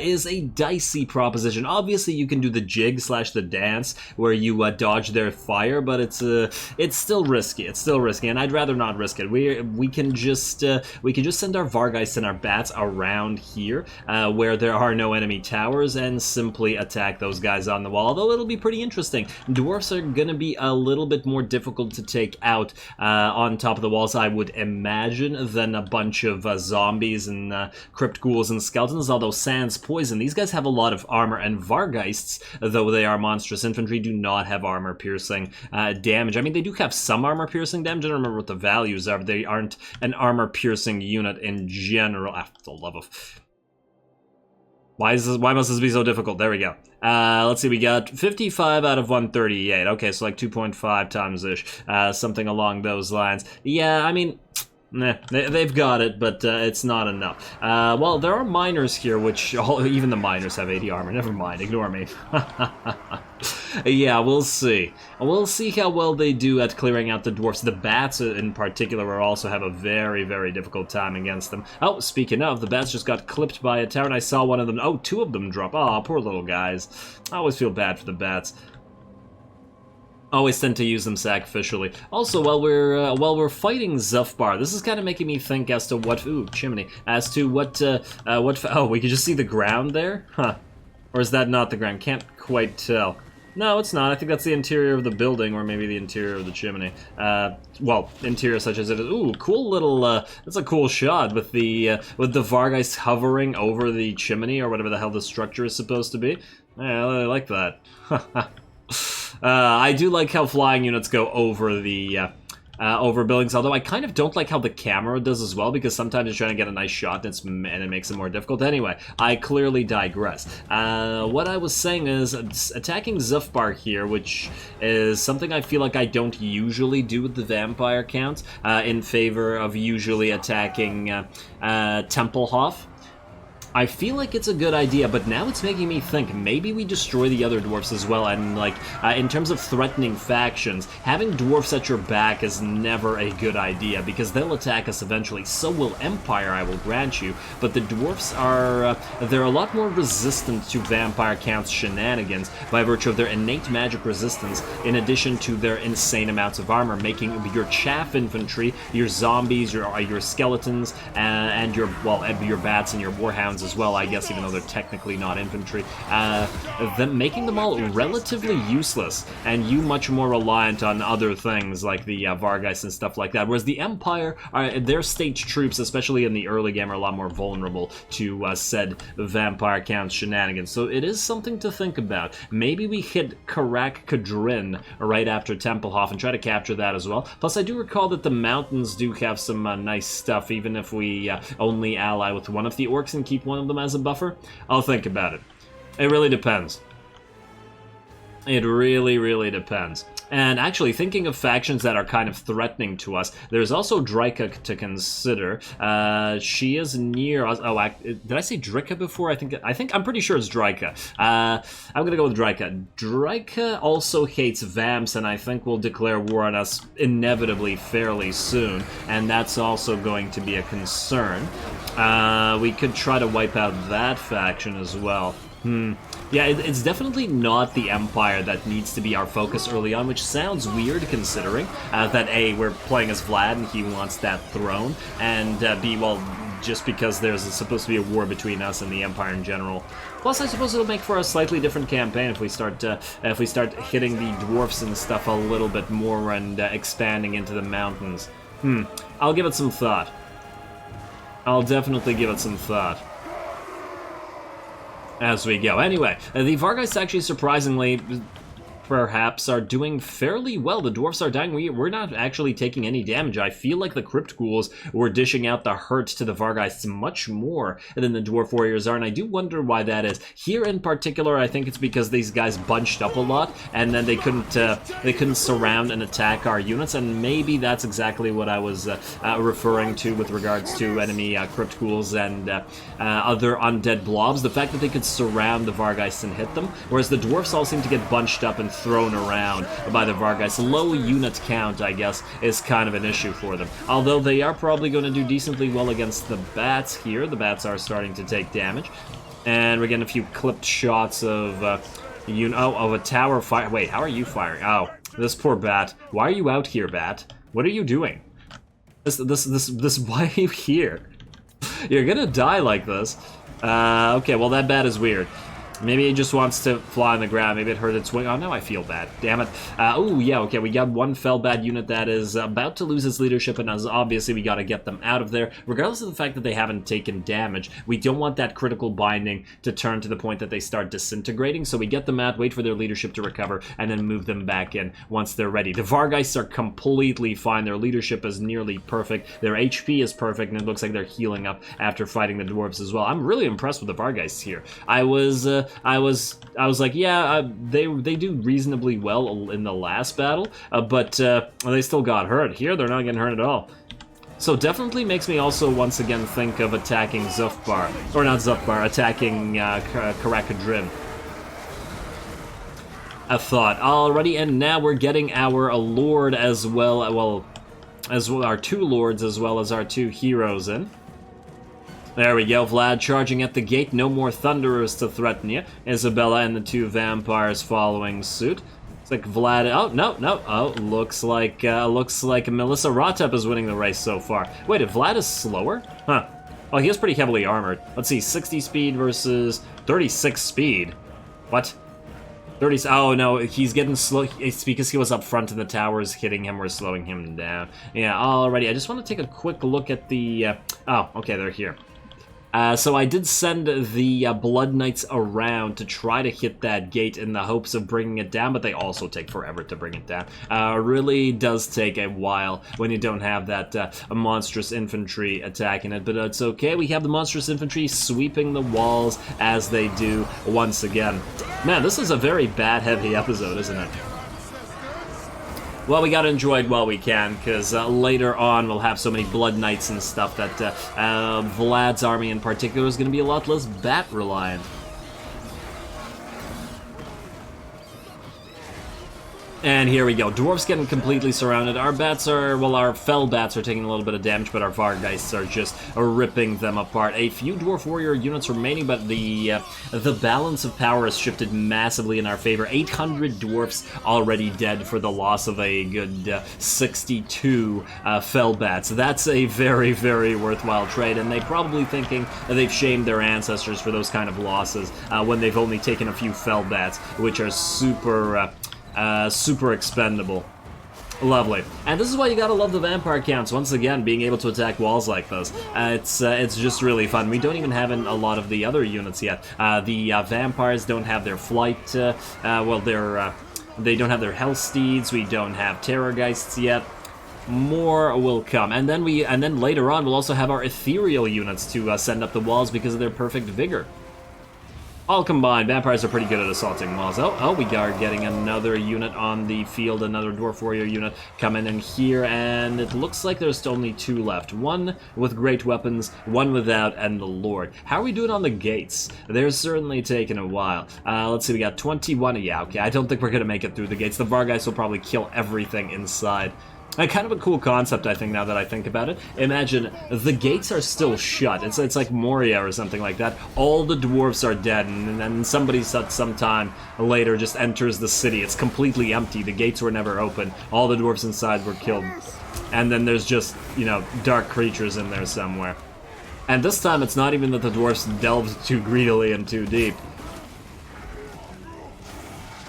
is a dicey proposition. Obviously, you can do the jig / the dance where you dodge their fire, but it's still risky. It's still risky, and I'd rather not risk it. We can just send our Vargeist and our bats around here where there are no enemy towers and simply attack those guys on the wall. Although it'll be pretty interesting. Dwarfs are gonna be a little bit more difficult to take out on top of the walls, I would imagine, than a bunch of zombies and crypt ghouls and skeletons, although sans poison. These guys have a lot of armor, and Vargeists, though they are monstrous infantry, do not have armor-piercing damage. I mean, they do have some armor-piercing damage. I don't remember what the values are, but they aren't an armor-piercing unit in general. For the love of... Why must this be so difficult? There we go. Let's see, we got 55 out of 138. Okay, so like 2.5 times-ish. Something along those lines. Yeah, I mean... Nah, they've got it, but it's not enough. Well, there are miners here, which even the miners have 80 armor. Never mind, ignore me. Yeah, we'll see. We'll see how well they do at clearing out the dwarfs. The bats, in particular, will also have a very difficult time against them. Oh, speaking of, the bats just got clipped by a tower, and I saw one of them. Oh, 2 of them drop. Aw, poor little guys. I always feel bad for the bats. Always tend to use them sacrificially. Also, while we're fighting Zufbar, this is kind of making me think as to what... Ooh, chimney. As to what... Oh, we can just see the ground there? Huh. Or is that not the ground? Can't quite tell. No, it's not. I think that's the interior of the building, or maybe the interior of the chimney. Well, interior such as it is. Ooh, cool little, that's a cool shot with the Vargeist hovering over the chimney, or whatever the hell the structure is supposed to be. Yeah, I really like that. I do like how flying units go over the over buildings, although I kind of don't like how the camera does as well, because sometimes you're trying to get a nice shot and it makes it more difficult. Anyway, I clearly digress. What I was saying is attacking Zufbar here, which is something I feel like I don't usually do with the vampire counts, in favor of usually attacking Templehof. I feel like it's a good idea, but now it's making me think maybe we destroy the other dwarfs as well, and like, in terms of threatening factions, having dwarfs at your back is never a good idea, because they'll attack us eventually. So will Empire, I will grant you, but the dwarfs are, they're a lot more resistant to Vampire Count's shenanigans by virtue of their innate magic resistance, in addition to their insane amounts of armor, making your chaff infantry, your zombies, your skeletons, and your bats and your warhounds as well, I guess, even though they're technically not infantry, making them all relatively useless, and you much more reliant on other things like the Vargeist and stuff like that, whereas the Empire, their state troops, especially in the early game, are a lot more vulnerable to said Vampire Count shenanigans, so it is something to think about. Maybe we hit Karak Kadrin right after Templehof and try to capture that as well. Plus, I do recall that the mountains do have some nice stuff, even if we only ally with one of the orcs and keep one of them as a buffer. I'll think about it. It really depends. It really depends. And actually, thinking of factions that are kind of threatening to us, there's also Drika to consider. She is near us. Oh, did I say Drika before? I'm pretty sure it's Drika. I'm gonna go with Drika. Drika also hates Vamps, and I think will declare war on us inevitably fairly soon, and that's also going to be a concern. We could try to wipe out that faction as well. Yeah, it's definitely not the Empire that needs to be our focus early on, which sounds weird considering that A, we're playing as Vlad and he wants that throne, and B, well, just because there's supposed to be a war between us and the Empire in general. Plus, I suppose it'll make for a slightly different campaign if we start hitting the dwarfs and stuff a little bit more and expanding into the mountains. I'll give it some thought. I'll definitely give it some thought as we go. Anyway, the Vargeist actually surprisingly perhaps are doing fairly well. The dwarfs are dying. We're not actually taking any damage. I feel like the crypt ghouls were dishing out the hurt to the Vargheists much more than the dwarf warriors are, and I do wonder why that is. Here in particular, I think it's because these guys bunched up a lot, and then they couldn't surround and attack our units, and maybe that's exactly what I was referring to with regards to enemy crypt ghouls and other undead blobs. The fact that they could surround the Vargheists and hit them, whereas the dwarfs all seem to get bunched up and thrown around by the Vargheists. Low unit count, I guess, is kind of an issue for them. Although they are probably going to do decently well against the bats here. The bats are starting to take damage. And we're getting a few clipped shots of of a tower fire. Wait, how are you firing? Oh, this poor bat. Why are you out here, bat? What are you doing? Why are you here? You're gonna die like this. Okay, well that bat is weird. Maybe it just wants to fly on the ground. Maybe it hurt its wing. Oh, now I feel bad. Damn it. Oh, yeah, okay. We got one fell bad unit that is about to lose its leadership, and obviously we got to get them out of there. Regardless of the fact that they haven't taken damage, we don't want that critical binding to turn to the point that they start disintegrating. So we get them out, wait for their leadership to recover, and then move them back in once they're ready. The Vargheists are completely fine. Their leadership is nearly perfect. Their HP is perfect, and it looks like they're healing up after fighting the dwarves as well. I'm really impressed with the Vargheists here. I was like, yeah, they do reasonably well in the last battle, but they still got hurt. Here, they're not getting hurt at all. So definitely makes me also once again think of attacking Zufbar, or not Zufbar, attacking Karakadrim. A thought. Alrighty, and now we're getting our lord as well, as well our two lords as well as our two heroes in. There we go, Vlad charging at the gate. No more thunderers to threaten you. Isabella and the two vampires following suit. It's like Vlad. Oh no. Oh, looks like Melissa Rotep is winning the race so far. Wait, if Vlad is slower? Huh. Well, he is pretty heavily armored. Let's see, 60 speed versus 36 speed. What? 30. Oh no, he's getting slow. It's because he was up front and the towers hitting him or slowing him down. Yeah, alrighty. I just want to take a quick look at the. Oh, okay, they're here. So I did send the Blood Knights around to try to hit that gate in the hopes of bringing it down, but they also take forever to bring it down. Really does take a while when you don't have that monstrous infantry attacking it, but it's okay. We have the monstrous infantry sweeping the walls as they do once again. Man, this is a very bat-heavy episode, isn't it? Well, we gotta enjoy it while we can, because later on we'll have so many Blood Knights and stuff that Vlad's army in particular is gonna be a lot less bat-reliant. And here we go. Dwarves getting completely surrounded. Our bats are, well, our fell bats are taking a little bit of damage, but our Vargheists are just ripping them apart. A few dwarf warrior units remaining, but the balance of power has shifted massively in our favor. 800 dwarfs already dead for the loss of a good 62 fell bats. That's a very, very worthwhile trade, and they're probably thinking that they've shamed their ancestors for those kind of losses when they've only taken a few fell bats, which are super expendable. Lovely. And this is why you gotta love the vampire counts, once again, being able to attack walls like this. It's just really fun. We don't even have a lot of the other units yet. The vampires don't have their flight, they don't have their health steeds, we don't have terrorgeists yet. More will come, and then later on we'll also have our ethereal units to send up the walls because of their perfect vigor. All combined, vampires are pretty good at assaulting walls. Oh, we are getting another unit on the field, another dwarf warrior unit coming in here, and it looks like there's only two left. One with great weapons, one without, and the Lord. How are we doing on the gates? They're certainly taking a while. Let's see, we got 21. Yeah, okay, I don't think we're gonna make it through the gates. The Vargheists will probably kill everything inside. Kind of a cool concept, I think, now that I think about it. Imagine, the gates are still shut. It's like Moria or something like that. All the dwarves are dead, and then somebody sometime later just enters the city. It's completely empty. The gates were never open. All the dwarves inside were killed. And then there's just, dark creatures in there somewhere. And this time, it's not even that the dwarves delved too greedily and too deep.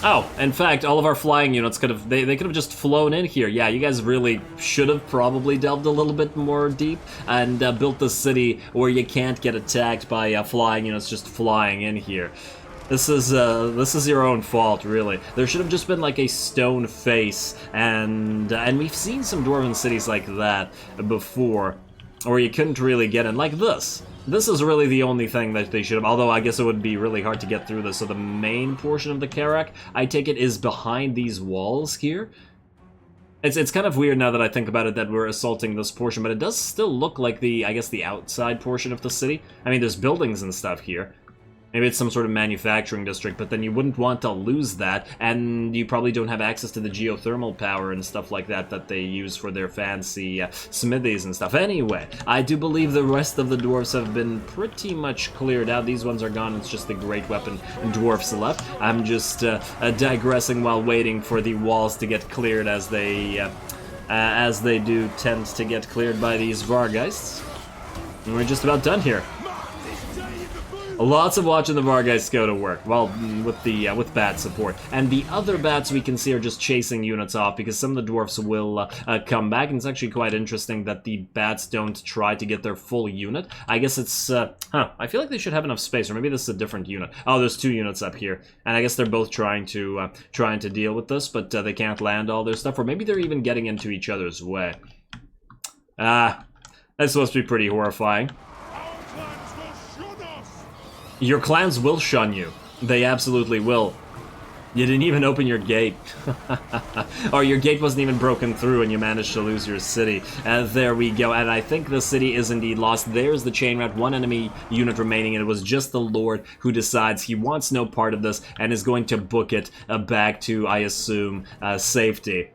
Oh, in fact, all of our flying units could have, they could have just flown in here. Yeah, you guys really should have probably delved a little bit more deep and built the city where you can't get attacked by flying units just flying in here. This is your own fault, really. There should have just been like a stone face, and we've seen some dwarven cities like that before, or you couldn't really get in, like this. This is really the only thing that they should have, although I guess it would be really hard to get through this. So the main portion of the Karak, I take it, is behind these walls here. It's kind of weird now that I think about it that we're assaulting this portion, but it does still look like I guess the outside portion of the city. I mean, there's buildings and stuff here. Maybe it's some sort of manufacturing district, but then you wouldn't want to lose that, and you probably don't have access to the geothermal power and stuff like that that they use for their fancy smithies and stuff. Anyway, I do believe the rest of the dwarfs have been pretty much cleared out. These ones are gone. It's just the great weapon dwarfs left. I'm just digressing while waiting for the walls to get cleared, as they do tend to get cleared by these Vargeists. And we're just about done here. Lots of watching the Vargeists go to work, well, with bat support. And the other bats we can see are just chasing units off, because some of the dwarfs will come back, and it's actually quite interesting that the bats don't try to get their full unit. I guess it's, I feel like they should have enough space, or maybe this is a different unit. Oh, there's 2 units up here, and I guess they're both trying to deal with this, but they can't land all their stuff, or maybe they're even getting into each other's way. That's supposed to be pretty horrifying. Your clans will shun you. They absolutely will. You didn't even open your gate. Or your gate wasn't even broken through and you managed to lose your city. There we go. And I think the city is indeed lost. There's the chain rat, 1 enemy unit remaining, and it was just the Lord who decides he wants no part of this and is going to book it back to, I assume, safety.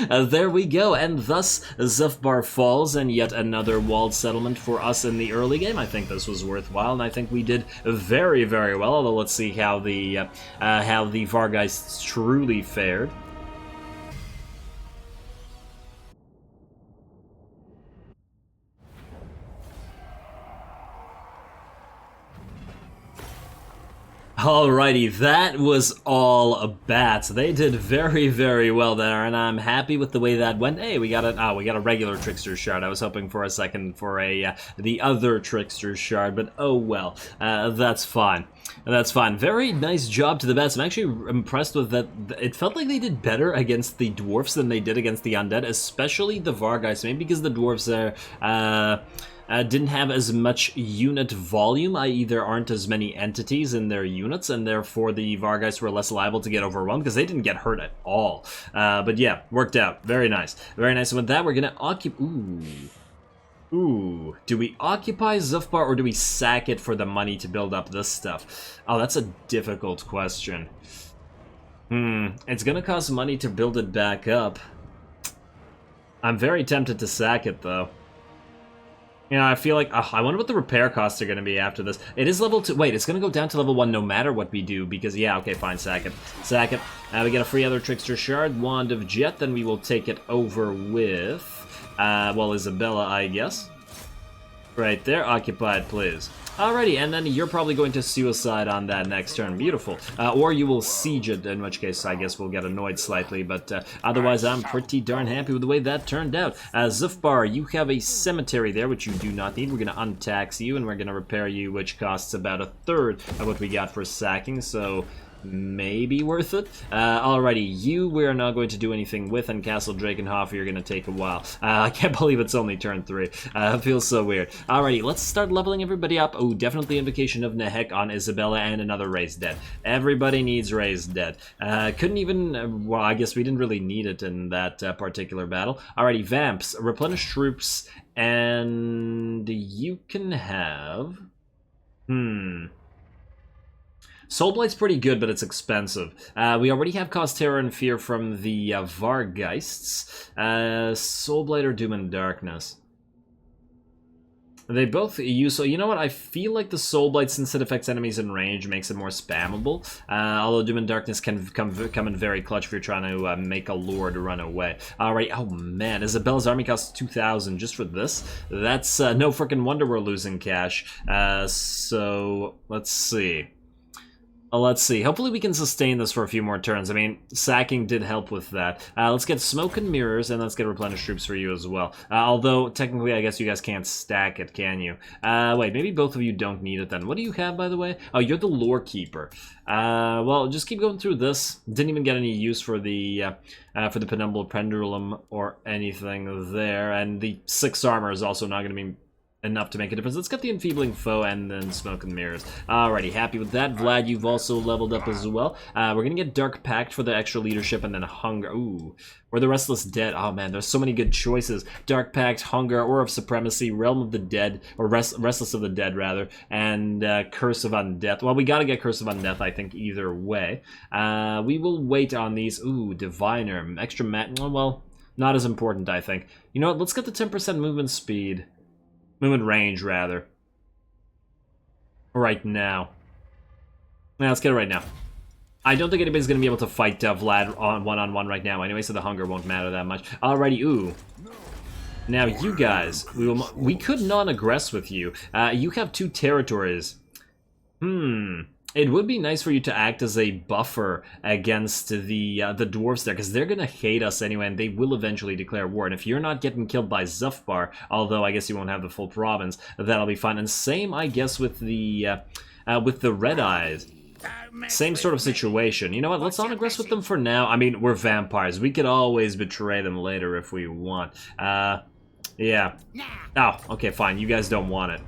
There we go. And thus, Zufbar falls, and yet another walled settlement for us in the early game. I think this was worthwhile, and I think we did very, very well. Although let's see how the Vargeists truly fared. Alrighty, that was all bats. They did very, very well there, and I'm happy with the way that went. Hey, we got a regular Trickster's Shard. I was hoping for a second for the other Trickster's Shard, but oh well. That's fine. That's fine. Very nice job to the bats. I'm actually impressed with that. It felt like they did better against the dwarfs than they did against the undead, especially the Vargeists. Maybe because the dwarfs didn't have as much unit volume, i.e. there aren't as many entities in their units, and therefore the Vargeists were less liable to get overwhelmed, because they didn't get hurt at all. But yeah, worked out. Very nice. Very nice. And with that, we're going to occupy... Ooh. Do we occupy Zufbar, or do we sack it for the money to build up this stuff? Oh, that's a difficult question. It's going to cost money to build it back up. I'm very tempted to sack it, though. Yeah, I feel like... I wonder what the repair costs are going to be after this. It is level 2... Wait, it's going to go down to level 1 no matter what we do, because... Yeah, okay, fine, sack it. Sack it. We get a free other Trickster Shard, Wand of Jet, then we will take it over with... well, Isabella, I guess. Right there, occupied, please. Alrighty, and then you're probably going to suicide on that next turn. Beautiful. Or you will siege it, in which case I guess we'll get annoyed slightly, but otherwise I'm pretty darn happy with the way that turned out. Zufbar, you have a cemetery there, which you do not need. We're going to untax you, and we're going to repair you, which costs about 1/3 of what we got for sacking, so... maybe worth it. Alrighty, you we're not going to do anything with, and Castle Drakenhof you're going to take a while. I can't believe it's only turn 3. It feels so weird. Alrighty, let's start leveling everybody up. Oh, definitely Invocation of Nehek on Isabella and another Raised Dead. Everybody needs Raised Dead. Couldn't even, well, I guess we didn't really need it in that particular battle. Alrighty, Vamps, replenish troops, and you can have... Soulblight's pretty good, but it's expensive. We already have Cause Terror and Fear from the Vargeists. Soulblight or Doom and Darkness? They both use... So, you know what? I feel like the Soulblight, since it affects enemies in range, makes it more spammable. Although Doom and Darkness can come in very clutch if you're trying to make a lord run away. Alright, oh man, Isabella's army costs 2,000 just for this. That's no freaking wonder we're losing cash. So, let's see. Let's see. Hopefully we can sustain this for a few more turns. I mean, sacking did help with that. Let's get smoke and mirrors, and let's get replenished troops for you as well. Although, technically, I guess you guys can't stack it, can you? Wait, maybe both of you don't need it then. What do you have, by the way? Oh, you're the lore keeper. Well, just keep going through this. Didn't even get any use for the penumbral pendulum or anything there. And the 6 armor is also not going to be enough to make a difference. Let's get the enfeebling foe and then smoke and mirrors. Alrighty, happy with that. Vlad, you've also leveled up as well. We're gonna get Dark Pact for the extra leadership and then Hunger. Ooh, or the Restless Dead. Oh man, there's so many good choices. Dark Pact, Hunger, Aura of Supremacy, Realm of the Dead, or Restless of the Dead rather, and Curse of Undeath. Well, we gotta get Curse of Undeath, I think, either way. We will wait on these. Ooh, Diviner, extra well, not as important, I think. You know what? Let's get the 10% movement speed. Movement range, rather. Right now. Yeah, let's get it right now. I don't think anybody's going to be able to fight Vlad on one-on-one right now anyway, so the hunger won't matter that much. Alrighty, ooh. Now, you guys, we could non-aggress with you. You have 2 territories. It would be nice for you to act as a buffer against the dwarves there, because they're going to hate us anyway, and they will eventually declare war. And if you're not getting killed by Zufbar, although I guess you won't have the full province, that'll be fine. And same, I guess, with the Red Eyes. Same sort of situation. You know what? Let's not aggress with them for now. I mean, we're vampires. We could always betray them later if we want. Yeah. Oh, okay, fine. You guys don't want it.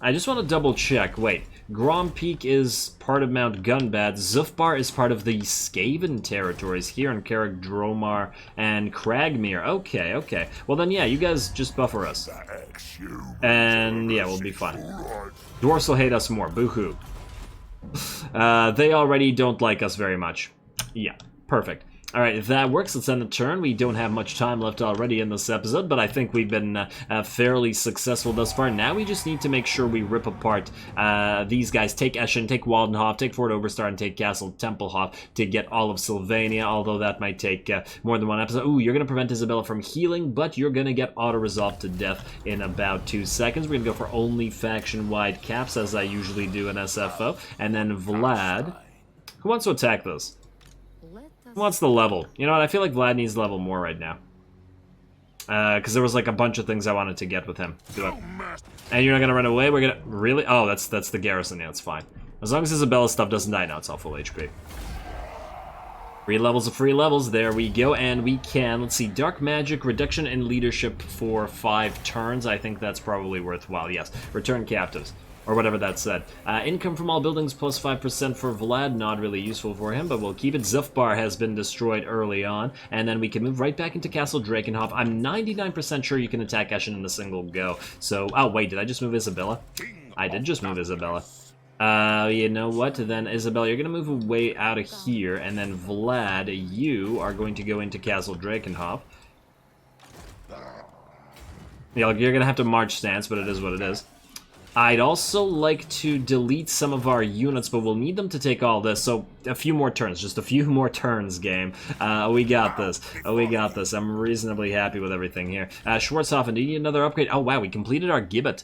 I just want to double check. Wait, Grom Peak is part of Mount Gunbad. Zufbar is part of the Skaven territories here in Carrick Dromar and Cragmere. Okay, okay. Well then, yeah, you guys just buffer us. And yeah, we'll be fine. Dwarves will hate us more. Boo-hoo. They already don't like us very much. Yeah, perfect. Alright, if that works, let's end the turn. We don't have much time left already in this episode, but I think we've been fairly successful thus far. Now we just need to make sure we rip apart these guys. Take Eschen, take Waldenhof, take Fort Oberstar, and take Castle Templehof to get all of Sylvania, although that might take more than one episode. Ooh, you're going to prevent Isabella from healing, but you're going to get auto-resolved to death in about 2 seconds. We're going to go for only faction-wide caps, as I usually do in SFO. And then Vlad. Who wants to attack this? Who wants the level? You know what, I feel like Vlad needs level more right now. Because there was like a bunch of things I wanted to get with him. Do it. And you're not gonna run away? We're gonna... Really? Oh, that's the garrison. Yeah, that's fine. As long as Isabella's stuff doesn't die. Now it's all full HP. Free levels of free levels. There we go. And we can... Let's see. Dark Magic. Reduction in leadership for 5 turns. I think that's probably worthwhile. Yes. Return captives. Or whatever that said. Income from all buildings plus 5% for Vlad, not really useful for him, but we'll keep it. Zufbar has been destroyed early on, and then we can move right back into Castle Drakenhof. I'm 99% sure you can attack Eschen in a single go. So, oh wait, did I just move Isabella? I did just move Isabella. You know what, then Isabella, you're gonna move away out of here, and then Vlad, you are going to go into Castle Drakenhof. Yeah, you're gonna have to march stance, but it is what it is. I'd also like to delete some of our units, but we'll need them to take all this, so a few more turns, just a few more turns, game. We got this. We got this. I'm reasonably happy with everything here. Schwarzhofen, do you need another upgrade? Oh, wow, we completed our Gibbet.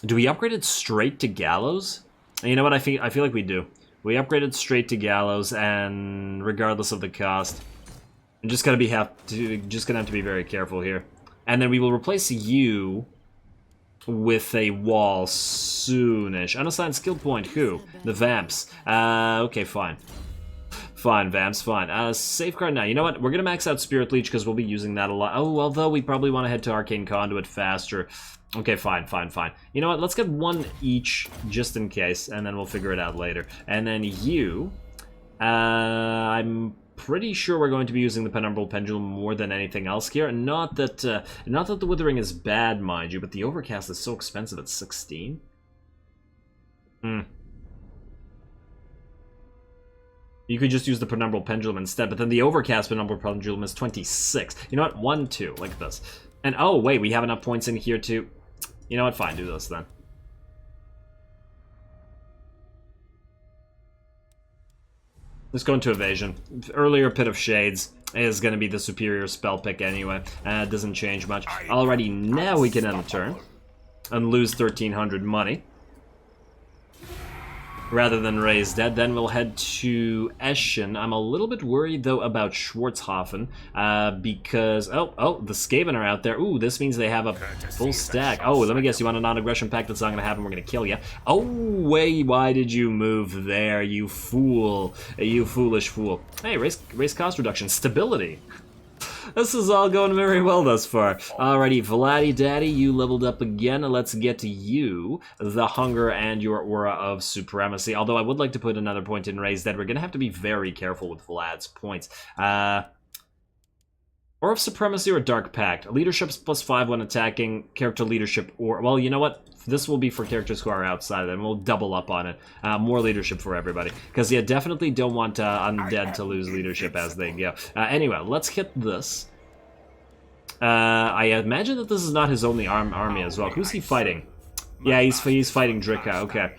Do we upgrade it straight to Gallows? You know what, I feel like we do. We upgraded straight to Gallows, and regardless of the cost, I'm just gonna have to be very careful here. And then we will replace you with a wall soonish. Unassigned skill point, who? The Vamps. Okay, fine. Fine, Vamps, fine. Safeguard now. You know what? We're gonna max out Spirit Leech because we'll be using that a lot. Oh, although we probably want to head to Arcane Conduit faster. Okay, fine, fine, fine. You know what? Let's get 1 each just in case, and then we'll figure it out later. And then you... I'm pretty sure we're going to be using the Penumbral Pendulum more than anything else here. Not that the Withering is bad, mind you, but the Overcast is so expensive at 16. You could just use the Penumbral Pendulum instead, but then the Overcast Penumbral Pendulum is 26. You know what? 1, 2, like this. And oh, wait, we have enough points in here too. You know what? Fine, do this then. Let's go into Evasion. Earlier Pit of Shades is going to be the superior spell pick anyway. It doesn't change much. Alrighty, now we can end the turn and lose 1,300 money. rather than raise dead. Then we'll head to Eschen. I'm a little bit worried, though, about Schwarzhofen, because... Oh, the Skaven are out there. Ooh, this means they have a full stack. Oh, let me guess, you want a non-aggression pact? That's not going to happen. We're going to kill you. Oh, wait, why did you move there, you fool? You foolish fool. Hey, raise cost reduction. Stability. This is all going very well thus far. Alrighty, Vladdy Daddy, you leveled up again. Let's get to you, the hunger and your aura of supremacy. Although I would like to put another point in raise that we're going to have to be very careful with Vlad's points. Aura of supremacy or dark pact. Leadership's +5 when attacking. Character leadership or... Well, you know what? This will be for characters who are outside, and we'll double up on it. More leadership for everybody. Because you definitely don't want undead to lose leadership as they go. Anyway, let's hit this. I imagine that this is not his only army as well. Who's he fighting? Yeah, he's fighting Drika. Okay.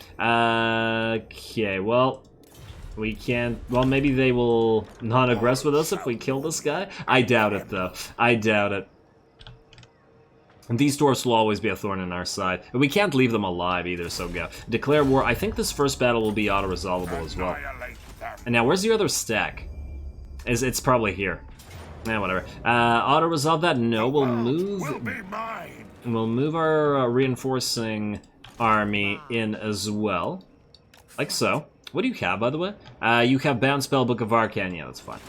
Okay, well... We can't... Well, maybe they will not aggress with us if we kill this guy? I doubt it, though. I doubt it. And these dwarfs will always be a thorn in our side. And we can't leave them alive either, so go. Declare war. I think this first battle will be auto-resolvable as well. And now, where's the other stack? It's probably here. Whatever. Auto-resolve that? No, we'll move... We'll move our reinforcing army in as well. Like so. What do you have, by the way? You have Bound Spell, Book of Arcane. Yeah, that's fine.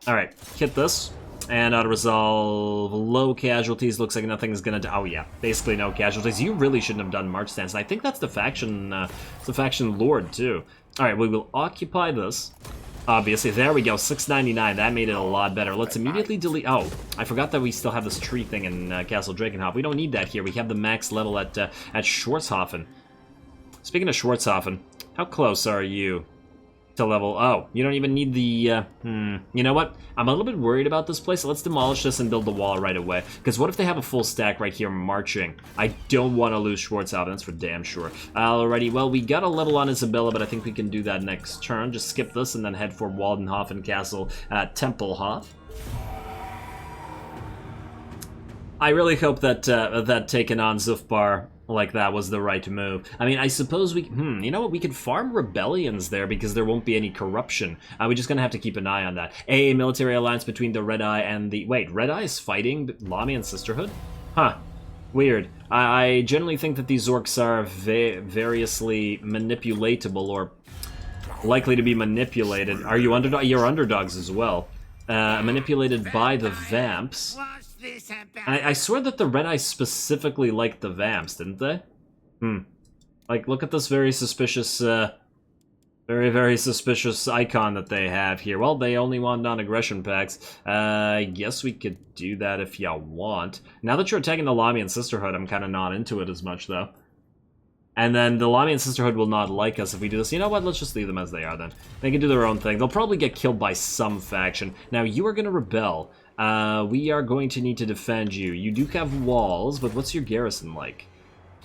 Alright, hit this. And auto-resolve, low casualties. Looks like nothing's gonna... Oh, yeah. Basically no casualties. You really shouldn't have done March Stance. I think that's the faction Lord, too. Alright, we will occupy this. Obviously, there we go, 699. That made it a lot better. Let's immediately delete... Oh, I forgot that we still have this tree thing in Castle Drakenhof. We don't need that here. We have the max level at Schwarzhofen. Speaking of Schwarzhofen, how close are you to level... Oh, you don't even need the... You know what? I'm a little bit worried about this place. Let's demolish this and build the wall right away. Because what if they have a full stack right here marching? I don't want to lose Schwarzhofen, that's for damn sure. Alrighty, well, we got a level on Isabella, but I think we can do that next turn. Just skip this and then head for Waldenhofen Castle at Tempelhof. I really hope that that taking on Zufbar like that was the right move. I mean, I suppose we... you know what? We could farm rebellions there because there won't be any corruption. We're just gonna have to keep an eye on that. A military alliance between the Red Eye and the... Wait, Red Eye is fighting Lamian Sisterhood? Huh. Weird. I generally think that these orcs are variously manipulatable or likely to be manipulated. Are you underdog? You're underdogs as well. Manipulated by the Vamps. I swear that the Red Eye specifically liked the Vamps, didn't they? Like, look at this very suspicious, very suspicious icon that they have here. Well, they only want non-aggression packs. I guess we could do that if you want. Now that you're attacking the Lamian Sisterhood, I'm kind of not into it as much, though. And then the Lamian Sisterhood will not like us if we do this. You know what? Let's just leave them as they are, then. They can do their own thing. They'll probably get killed by some faction. Now, you are going to rebel. We are going to need to defend you. You do have walls, but what's your garrison like?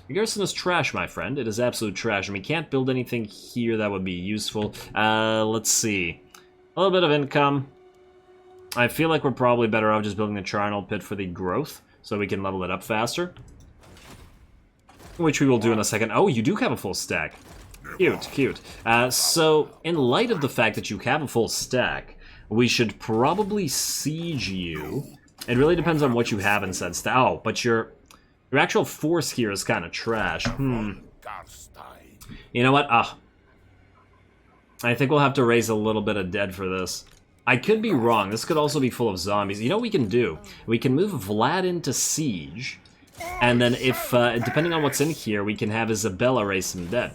Your garrison is trash, my friend. It is absolute trash, and we can't build anything here that would be useful. Let's see. A little bit of income. I feel like we're probably better off just building the charnel pit for the growth, so we can level it up faster. Which we will do in a second. Oh, you do have a full stack. Cute, cute. So, in light of the fact that you have a full stack, we should probably siege you. It really depends on what you have in said stack. Oh, but your actual force here is kind of trash. You know what? I think we'll have to raise a little bit of dead for this. I could be wrong. This could also be full of zombies. You know what we can do? We can move Vlad into siege. And then if, depending on what's in here, we can have Isabella raise some dead.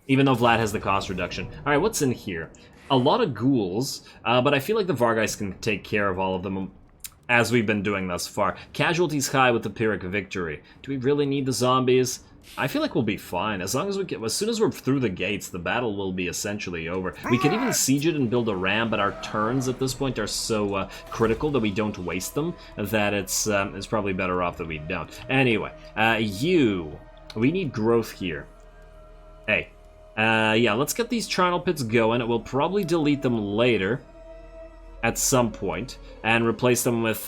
Even though Vlad has the cost reduction. Alright, what's in here? A lot of ghouls, but I feel like the Vargeist can take care of all of them as we've been doing thus far. Casualties high with the Pyrrhic victory. Do we really need the zombies? I feel like we'll be fine. As long as we get, as soon as we're through the gates, the battle will be essentially over. We could even siege it and build a ram, but our turns at this point are so critical that we don't waste them, that it's probably better off that we don't. Anyway, we need growth here. Hey. Yeah, let's get these charnel pits going. We'll probably delete them later. at some point, and replace them with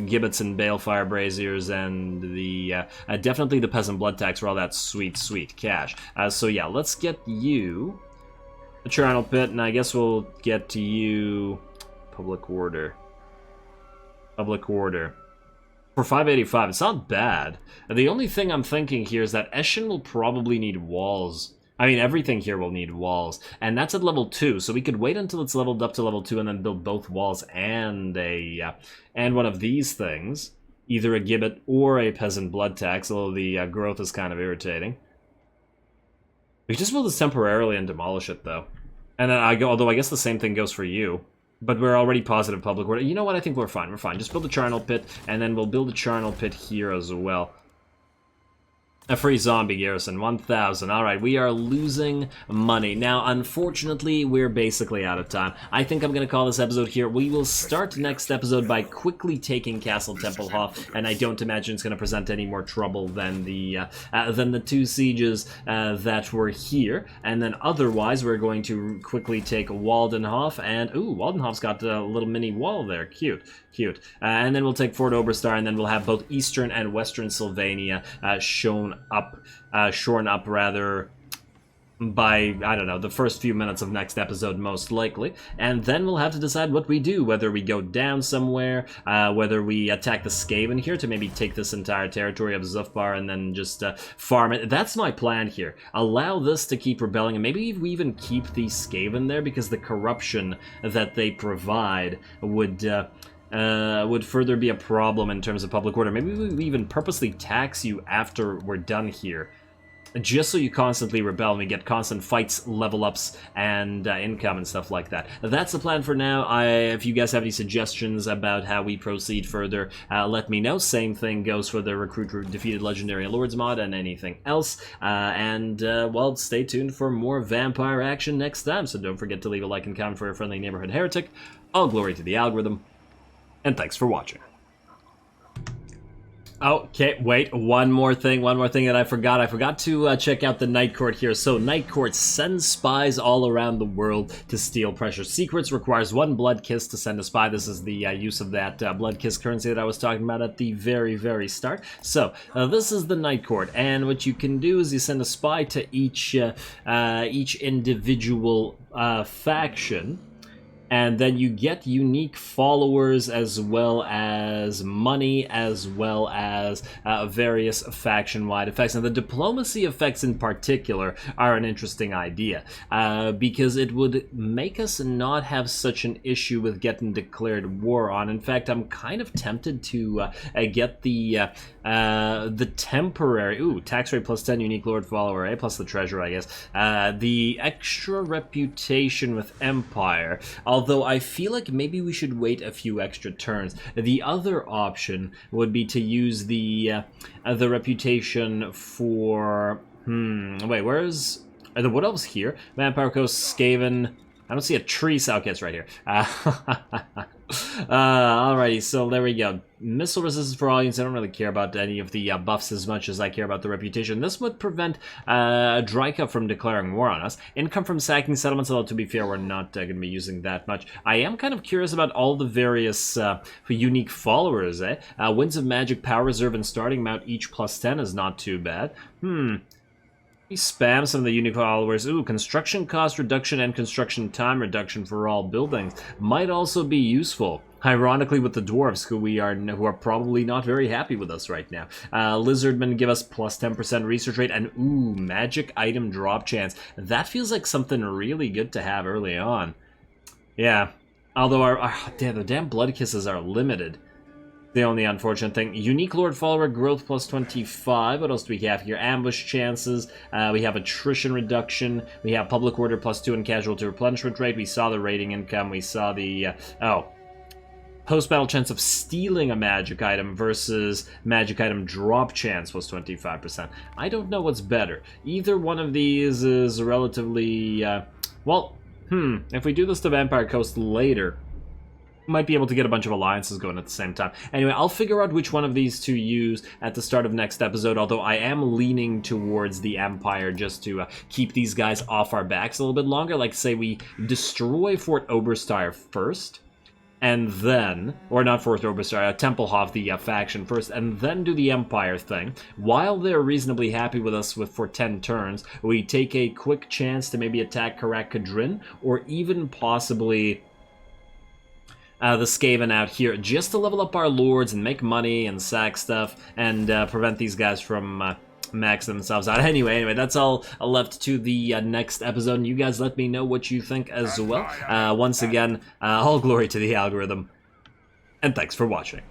gibbets and balefire braziers and the definitely the peasant blood tax for all that sweet cash. So yeah, let's get you a charnel pit, and I guess we'll get to you public order. Public order. For 585, it's not bad. The only thing I'm thinking here is that Eschen will probably need walls. I mean, everything here will need walls, and that's at level 2, so we could wait until it's leveled up to level 2 and then build both walls and and one of these things, either a gibbet or a peasant blood tax, although the growth is kind of irritating. We could just build this temporarily and demolish it, though. And then although I guess the same thing goes for you. But we're already positive public order. You know what? I think we're fine. We're fine. Just build a charnel pit, and then we'll build a charnel pit here as well. A free zombie garrison, 1,000. Alright, we are losing money. Now, unfortunately, we're basically out of time. I think I'm going to call this episode here. We will start next episode by quickly taking Castle Tempelhof, and I don't imagine it's going to present any more trouble than the 2 sieges that were here. And then otherwise, we're going to quickly take Waldenhof, and ooh, Waldenhof's got a little mini wall there. Cute. And then we'll take Fort Oberstar, and then we'll have both Eastern and Western Sylvania shorn up rather by, I don't know, the first few minutes of next episode most likely. And then we'll have to decide what we do, whether we go down somewhere, whether we attack the Skaven here to maybe take this entire territory of Zufbar and then just farm it. That's my plan here. Allow this to keep rebelling, and maybe we even keep the Skaven there because the corruption that they provide would further be a problem in terms of public order. Maybe we even purposely tax you after we're done here, just so you constantly rebel and we get constant fights, level ups, and income and stuff like that. That's the plan for now. If you guys have any suggestions about how we proceed further, let me know. Same thing goes for the Recruit Defeated Legendary Lords mod and anything else. Well, stay tuned for more vampire action next time, so don't forget to leave a like and comment for your friendly neighborhood heretic. All glory to the algorithm. And thanks for watching. Okay, wait, one more thing that I forgot. I forgot to check out the Night Court here. So, Night Court sends spies all around the world to steal precious secrets. Requires 1 blood kiss to send a spy. This is the use of that blood kiss currency that I was talking about at the very start. So, this is the Night Court, and what you can do is you send a spy to each individual faction. And then you get unique followers as well as money, as well as various faction-wide effects. And the diplomacy effects in particular are an interesting idea, because it would make us not have such an issue with getting declared war on. In fact, I'm kind of tempted to get the temporary, tax rate plus 10, unique lord follower, plus the treasure, I guess. The extra reputation with Empire, although I feel like maybe we should wait a few extra turns. The other option would be to use the reputation for... wait, where's... Are the Wood Elves here? Vampire Coast, Skaven... I don't see a tree. Okay, it's right here. Alrighty, so there we go. Missile resistance for all units. I don't really care about any of the buffs as much as I care about the reputation. This would prevent Drakenhof from declaring war on us. Income from sacking settlements, although to be fair, we're not going to be using that much. I am kind of curious about all the various unique followers, Winds of Magic, Power Reserve, and Starting Mount each plus 10 is not too bad. We spam some of the unique followers. Construction cost reduction and construction time reduction for all buildings might also be useful. Ironically, with the dwarves, who are probably not very happy with us right now. Lizardmen give us plus 10% research rate, and magic item drop chance. That feels like something really good to have early on. Yeah, although the damn blood kisses are limited. The only unfortunate thing. Unique Lord Follower growth plus 25. What else do we have here? Ambush chances. We have attrition reduction. We have public order plus 2 and casualty replenishment rate. We saw the rating income. We saw the post-battle chance of stealing a magic item versus magic item drop chance was 25%. I don't know what's better. Either one of these is relatively if we do this to Vampire Coast later, might be able to get a bunch of alliances going at the same time. Anyway, I'll figure out which one of these to use at the start of next episode, although I am leaning towards the Empire just to keep these guys off our backs a little bit longer. Like, say we destroy Fort Oberstar first, and then, or not Fourth Order, sorry, Templehof, the faction first, and then do the Empire thing. While they're reasonably happy with us for 10 turns, we take a quick chance to maybe attack Karak Kadrin, or even possibly the Skaven out here, just to level up our lords and make money and sack stuff, and prevent these guys from max themselves out. Anyway, that's all left to the next episode, and you guys let me know what you think as well. Once again, all glory to the algorithm, and thanks for watching.